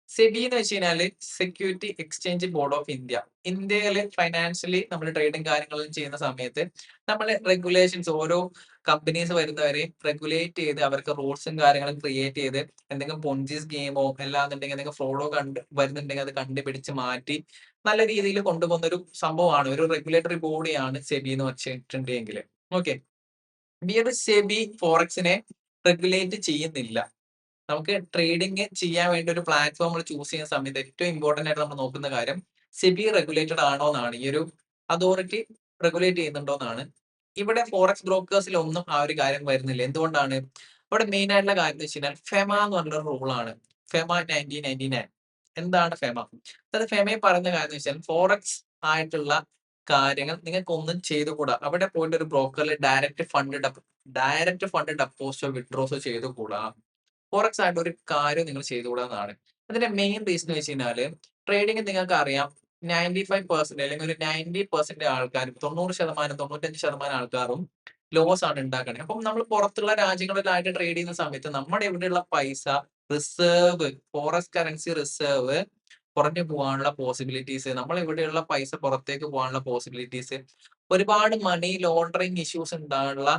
സെബി എന്ന് വെച്ച് കഴിഞ്ഞാല് security exchange board of India. ഇന്ത്യയില് ഫൈനാൻഷ്യലി നമ്മൾ ട്രേഡിംഗ് കാര്യങ്ങളും ചെയ്യുന്ന സമയത്ത് നമ്മൾ റെഗുലേഷൻസ് ഓരോ കമ്പനീസ് വരുന്നവരെ റെഗുലേറ്റ് ചെയ്ത് അവർക്ക് റൂൾസും കാര്യങ്ങളും ക്രിയേറ്റ് ചെയ്ത് എന്തെങ്കിലും പൊഞ്ചി സ്കീമോ അല്ലാന്നുണ്ടെങ്കിൽ എന്തെങ്കിലും ഫ്രോഡോ വരുന്നുണ്ടെങ്കിൽ അത് കണ്ടുപിടിച്ച് മാറ്റി നല്ല രീതിയിൽ കൊണ്ടുപോകുന്ന ഒരു സംഭവമാണ്. ഒരു റെഗുലേറ്ററി ബോഡിയാണ് സെബി എന്ന് വെച്ചിട്ടുണ്ടെങ്കിൽ. ഓക്കെ. ഈ ഒരു സെബി ഫോറക്സിനെ റെഗുലേറ്റ് ചെയ്യുന്നില്ല. നമുക്ക് ട്രേഡിംഗ് ചെയ്യാൻ വേണ്ടി ഒരു പ്ലാറ്റ്ഫോം നമ്മൾ ചൂസ് ചെയ്യുന്ന സമയത്ത് ഏറ്റവും ഇമ്പോർട്ടന്റ് ആയിട്ട് നമ്മൾ നോക്കുന്ന കാര്യം സെബി റെഗുലേറ്റഡ് ആണോ എന്നാണ്. ഈ ഒരു അതോറിറ്റി റെഗുലേറ്റ് ചെയ്യുന്നുണ്ടോ എന്നാണ്. ഇവിടെ ഫോറക്സ് ബ്രോക്കേഴ്സിൽ ഒന്നും ആ ഒരു കാര്യം വരുന്നില്ല. എന്തുകൊണ്ടാണ്? ഇവിടെ മെയിൻ ആയിട്ടുള്ള കാര്യം എന്ന് വെച്ച് കഴിഞ്ഞാൽ ഫെമ എന്ന് പറഞ്ഞൊരു റൂളാണ്. ഫെമ 1999. എന്താണ് ഫെമ? അതായത് ഫെമയിൽ പറയുന്ന കാര്യം എന്ന് വെച്ചാൽ ഫോറക്സ് ആയിട്ടുള്ള കാര്യങ്ങൾ നിങ്ങൾക്ക് ഒന്നും ചെയ്തുകൂടാ. അവിടെ പോയിട്ട് ഒരു ബ്രോക്കറിൽ ഡയറക്റ്റ് ഫണ്ട് ഡെപ്പോസിറ്റോ വിഡ്രോസോ ചെയ്തുകൂടാ. ഫോറക്സ് ആയിട്ട് ഒരു കാര്യം നിങ്ങൾ ചെയ്തുകൂടാന്നാണ്. അതിന്റെ മെയിൻ റീസൺ വെച്ച് കഴിഞ്ഞാല് ട്രേഡിംഗ് നിങ്ങൾക്ക് അറിയാം 95% അല്ലെങ്കിൽ ഒരു 90% ആൾക്കാരും 90%, 95% ആൾക്കാരും ലോസ് ആണ് ഉണ്ടാക്കണേ. അപ്പം നമ്മൾ പുറത്തുള്ള രാജ്യങ്ങളിലായിട്ട് ട്രേഡ് ചെയ്യുന്ന സമയത്ത് നമ്മുടെ ഇവിടെയുള്ള പൈസ റിസർവ്, ഫോറക്സ് കറൻസി റിസർവ് കുറഞ്ഞു പോകാനുള്ള പോസിബിലിറ്റീസ്, നമ്മൾ ഇവിടെയുള്ള പൈസ പുറത്തേക്ക് പോകാനുള്ള പോസിബിലിറ്റീസ്, ഒരുപാട് മണി ലോണ്ടറിങ് ഇഷ്യൂസ് ഉണ്ടാകാനുള്ള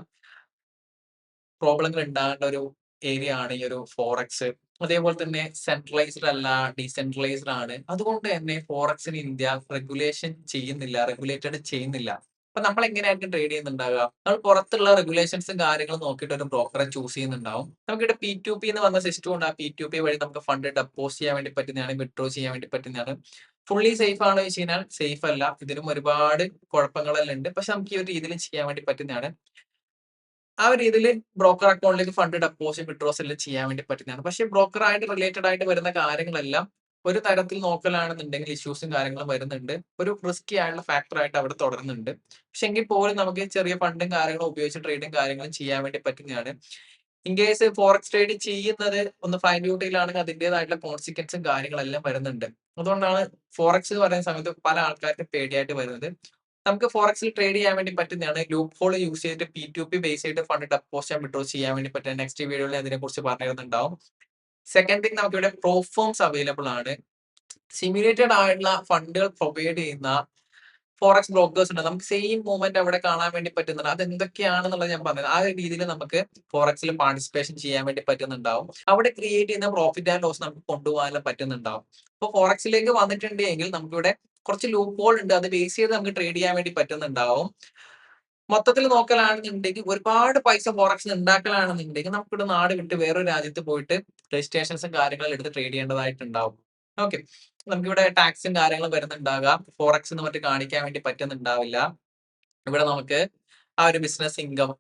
പ്രോബ്ലങ്ങൾ ഉണ്ടാകേണ്ട ഒരു ഏരിയ ആണ് ഈ ഒരു ഫോറക്സ്. അതേപോലെ തന്നെ സെൻട്രലൈസ്ഡ് അല്ല, ഡീസെൻട്രലൈസ്ഡ് ആണ്. അതുകൊണ്ട് തന്നെ ഫോറക്സിന് ഇന്ത്യ റെഗുലേറ്റഡ് ചെയ്യുന്നില്ല. അപ്പൊ നമ്മൾ എങ്ങനെയായിരിക്കും ട്രേഡ് ചെയ്യുന്നുണ്ടാവുക? നമ്മൾ പുറത്തുള്ള റെഗുലേഷൻസും കാര്യങ്ങളും നോക്കിയിട്ട് ഒരു ബ്രോക്കറെ ചൂസ് ചെയ്യുന്നുണ്ടാവും. നമുക്കിവിടെ P2P എന്ന് പറഞ്ഞ സിസ്റ്റം ഉണ്ട്. ആ P2P വഴി നമുക്ക് ഫണ്ട് ഡെപ്പോസിറ്റ് ചെയ്യാൻ വേണ്ടി പറ്റുന്നതാണ്, വിഡ്രോ ചെയ്യാൻ വേണ്ടി പറ്റുന്നതാണ്. ഫുള്ളി സേഫ് ആണോ ചോദിച്ചു കഴിഞ്ഞാൽ സേഫ് അല്ല. ഇതിനും ഒരുപാട് കുഴപ്പങ്ങളെല്ലാം ഉണ്ട്. പക്ഷെ നമുക്ക് ഈ ഒരു രീതിയിൽ ചെയ്യാൻ വേണ്ടി പറ്റുന്നതാണ്. ആ ഒരു രീതിയിൽ ബ്രോക്കർ അക്കൗണ്ടിലേക്ക് ഫണ്ട് ഡെപ്പോസിറ്റ് വിഡ്രോസ് എല്ലാം ചെയ്യാൻ വേണ്ടി പറ്റുന്നതാണ്. പക്ഷേ ബ്രോക്കറായിട്ട് റിലേറ്റഡ് ആയിട്ട് വരുന്ന കാര്യങ്ങളെല്ലാം ഒരു തരത്തിൽ നോക്കലാണെന്നുണ്ടെങ്കിൽ ഇഷ്യൂസും കാര്യങ്ങളും വരുന്നുണ്ട്. ഒരു റിസ്കി ആയിട്ടുള്ള ഫാക്ടർ ആയിട്ട് അവിടെ തുടരുന്നുണ്ട്. പക്ഷെ എങ്കിൽ പോലും നമുക്ക് ചെറിയ ഫണ്ടും കാര്യങ്ങളും ഉപയോഗിച്ച് ട്രേഡും കാര്യങ്ങളും ചെയ്യാൻ വേണ്ടി പറ്റുന്നതാണ്. ഇൻ കേസ് ഫോറക്സ് ട്രേഡ് ചെയ്യുന്നത് ഒന്ന് ഫൈൻ ഡ്യൂട്ടിയിലാണെങ്കിൽ അതിൻ്റെതായിട്ടുള്ള കോൺസിക്വൻസും കാര്യങ്ങളെല്ലാം വരുന്നുണ്ട്. അതുകൊണ്ടാണ് ഫോറക്സ് എന്ന് പറയുന്ന സമയത്ത് പല ആൾക്കാർക്കും പേടിയായിട്ട് വരുന്നത്. നമുക്ക് ഫോറക്സിൽ ട്രേഡ് ചെയ്യാൻ വേണ്ടി പറ്റുന്നതാണ്. ലൂപ്പ് ഹോൾ യൂസ് ചെയ്തിട്ട് P2P ബേസ് ചെയ്തിട്ട് ഫണ്ട് ഡെപ്പോസിറ്റ് ആൻഡ് വിഡ്രോ ചെയ്യാൻ വേണ്ടി പറ്റും. നെക്സ്റ്റ് വീഡിയോയിൽ അതിനെക്കുറിച്ച് പറഞ്ഞു തരുന്നുണ്ടാവും. സെക്കൻഡ് തിങ്, നമുക്ക് ഇവിടെ പ്രോഫോംസ് അവൈലബിൾ ആണ്. സിമുലേറ്റഡ് ആയിട്ടുള്ള ഫണ്ടുകൾ പ്രൊവൈഡ് ചെയ്യുന്ന ഫോറക്സ് ബ്രോക്കേഴ്സ് ഉണ്ട്. നമുക്ക് സെയിം മൂവ്മെന്റ് അവിടെ കാണാൻ വേണ്ടി പറ്റുന്നുണ്ട്. അത് എന്തൊക്കെയാണെന്നുള്ളത് ഞാൻ പറഞ്ഞത്. ആ ഒരു രീതിയിൽ നമുക്ക് ഫോറക്സിൽ പാർട്ടിസിപ്പേഷൻ ചെയ്യാൻ വേണ്ടി പറ്റുന്നുണ്ടാവും. അവിടെ ക്രിയേറ്റ് ചെയ്യുന്ന പ്രോഫിറ്റ് ആൻഡ് ലോസ് നമുക്ക് കൊണ്ടുപോകാനും പറ്റുന്നുണ്ടാവും. അപ്പൊ ഫോറക്സിലേക്ക് വന്നിട്ടുണ്ടെങ്കിൽ നമുക്കിവിടെ കുറച്ച് ലൂപ്പ് ഹോൾ ഉണ്ട്. അത് ബേസ് ചെയ്ത് നമുക്ക് ട്രേഡ് ചെയ്യാൻ വേണ്ടി പറ്റുന്നുണ്ടാവും. മൊത്തത്തിൽ നോക്കലാണെന്നുണ്ടെങ്കിൽ ഒരുപാട് പൈസ ഫോറക്സിൽ ഉണ്ടാക്കലാണെന്നുണ്ടെങ്കിൽ നമുക്കിവിടെ നാട് വിട്ട് വേറൊരു രാജ്യത്ത് പോയിട്ട് രജിസ്ട്രേഷൻസും കാര്യങ്ങളും എടുത്ത് ട്രേഡ് ചെയ്യേണ്ടതായിട്ടുണ്ടാവും. ഓക്കെ. നമുക്കിവിടെ ടാക്സും കാര്യങ്ങളും വരുന്നുണ്ടാകാം. ഫോറക്സ് എന്ന് പറഞ്ഞിട്ട് കാണിക്കാൻ വേണ്ടി പറ്റുന്നുണ്ടാവില്ല. ഇവിടെ നമുക്ക് ആ ഒരു ബിസിനസ് ഇൻകം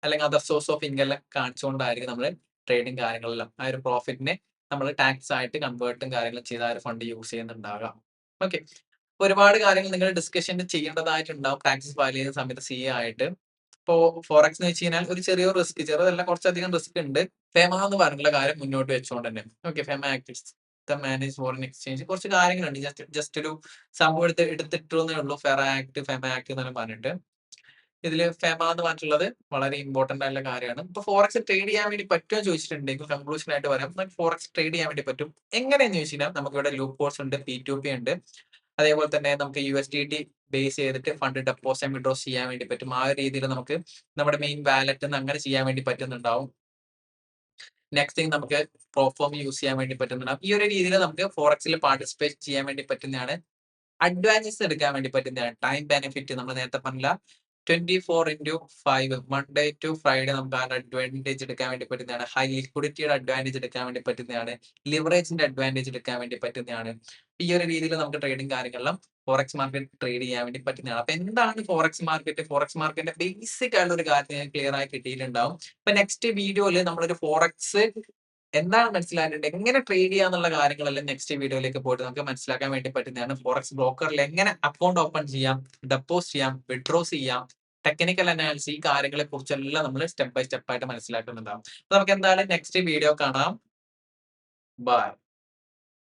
അല്ലെങ്കിൽ അതർ സോഴ്സ് ഓഫ് ഇൻകം എല്ലാം കാണിച്ചുകൊണ്ടായിരിക്കും നമ്മൾ ട്രേഡിങ് കാര്യങ്ങളെല്ലാം ആ ഒരു പ്രോഫിറ്റിനെ നമ്മൾ ടാക്സ് ആയിട്ട് കൺവേർട്ടും കാര്യങ്ങളും ചെയ്ത് ആ ഒരു ഫണ്ട് യൂസ് ചെയ്യുന്നുണ്ടാകാം. ഓക്കെ. ഒരുപാട് കാര്യങ്ങൾ നിങ്ങൾ ഡിസ്കഷൻ ചെയ്യേണ്ടതായിട്ടുണ്ടാവും ടാക്സസ് ഫയൽ ചെയ്യുന്ന സമയത്ത് CA ആയിട്ട്. ഇപ്പോ ഫോറക്സ് എന്ന് വെച്ച് കഴിഞ്ഞാൽ ഒരു ചെറിയ റിസ്ക്, ചെറുതല്ല കുറച്ചധികം റിസ്ക് ഉണ്ട്. ഫെമ എന്ന് പറഞ്ഞുള്ള കാര്യം മുന്നോട്ട് വെച്ചുകൊണ്ട് തന്നെ. Okay. FEMA act manage foreign exchange കുറച്ച് കാര്യങ്ങളുണ്ട്. ജസ്റ്റ് ഒരു സംഭവം എടുത്തിട്ടേ ഉള്ളൂ. ഫെറ ആക്ട്, ഫെമ ആക്ട് എന്നെല്ലാം പറഞ്ഞിട്ട്. ഇതിൽ ഫെമ എന്ന് പറഞ്ഞിട്ടുള്ളത് വളരെ ഇമ്പോർട്ടന്റ് ആയിട്ടുള്ള കാര്യമാണ്. ഇപ്പൊ ഫോറക്സ് ട്രേഡ് ചെയ്യാൻ വേണ്ടി പറ്റുമോ ചോദിച്ചിട്ടുണ്ടെങ്കിൽ കൺക്ലൂഷൻ ആയിട്ട് പറയാം. ഫോറക്സ് ട്രേഡ് ചെയ്യാൻ വേണ്ടി പറ്റും. എങ്ങനെയെന്ന് ചോദിച്ചു കഴിഞ്ഞാൽ നമുക്ക് ഇവിടെ ലൂപ്പ് ഹോൾസ് ഉണ്ട്, P2P ഉണ്ട്. അതേപോലെ തന്നെ നമുക്ക് USDT ബേസ് ചെയ്തിട്ട് ഫണ്ട് ഡെപ്പോസിറ്റ് ആൻഡ് വിഡ്രോ ചെയ്യാൻ വേണ്ടി പറ്റും. ആ ഒരു രീതിയിൽ നമുക്ക് നമ്മുടെ മെയിൻ വാലറ്റ് അങ്ങനെ ചെയ്യാൻ വേണ്ടി പറ്റുന്നുണ്ടാവും. നെക്സ്റ്റ് തിങ്, നമുക്ക് പ്രോഫോം യൂസ് ചെയ്യാൻ വേണ്ടി പറ്റുന്നുണ്ടാവും. ഈ ഒരു രീതിയിൽ നമുക്ക് ഫോറക്സിൽ പാർട്ടിസിപ്പേറ്റ് ചെയ്യാൻ വേണ്ടി പറ്റുന്നതാണ്. അഡ്വാൻറ്റേജസ് എടുക്കാൻ വേണ്ടി പറ്റുന്നതാണ്. ടൈം ബെനിഫിറ്റ് നമ്മൾ നേരത്തെ പറഞ്ഞില്ല, 24/5 മൺഡേ ടു ഫ്രൈഡേ നമുക്ക് ആ അഡ്വാൻറ്റേജ് എടുക്കാൻ വേണ്ടി പറ്റുന്നതാണ്. ഹൈ ലിക്വിഡിറ്റിയുടെ അഡ്വാൻറ്റേജ് എടുക്കാൻ വേണ്ടി പറ്റുന്നതാണ്. ലിവറേജിന്റെ അഡ്വാൻറ്റേജ് എടുക്കാൻ വേണ്ടി പറ്റുന്നതാണ്. ഈ ഒരു രീതിയിൽ നമുക്ക് ട്രേഡിംഗ് കാര്യങ്ങളിലും ഫോറക്സ് മാർക്കറ്റ് ട്രേഡ് ചെയ്യാൻ വേണ്ടി പറ്റുന്നതാണ്. അപ്പൊ എന്താണ് ഫോറക്സ് മാർക്കറ്റ്? ഫോറക്സ് മാർക്കറ്റിന്റെ ബേസിക് ആയിട്ടുള്ള ഒരു കാര്യം ക്ലിയർ ആയി കിട്ടിയിട്ടുണ്ടാവും. അപ്പൊ നെക്സ്റ്റ് വീഡിയോയിൽ നമ്മളൊരു ഫോറക്സ് എന്താണ് മനസ്സിലാക്കേണ്ടത്, എങ്ങനെ ട്രേഡ് ചെയ്യാന്നുള്ള കാര്യങ്ങളെല്ലാം നെക്സ്റ്റ് വീഡിയോയിലേക്ക് പോയിട്ട് നമുക്ക് മനസ്സിലാക്കാൻ വേണ്ടി പറ്റുന്നതാണ്. ഫോറക്സ് ബ്രോക്കറിൽ എങ്ങനെ അക്കൗണ്ട് ഓപ്പൺ ചെയ്യാം, ഡെപ്പോസിറ്റ് ചെയ്യാം, വിഡ്രോസ് ചെയ്യാം, ടെക്നിക്കൽ അനാലിസിസ്, ഈ കാര്യങ്ങളെ കുറിച്ചെല്ലാം നമ്മൾ സ്റ്റെപ്പ് ബൈ സ്റ്റെപ്പ് ആയിട്ട് മനസ്സിലാക്കുന്നുണ്ടാവും. അപ്പൊ നമുക്ക് എന്തായാലും നെക്സ്റ്റ് വീഡിയോ കാണാം. ബൈ.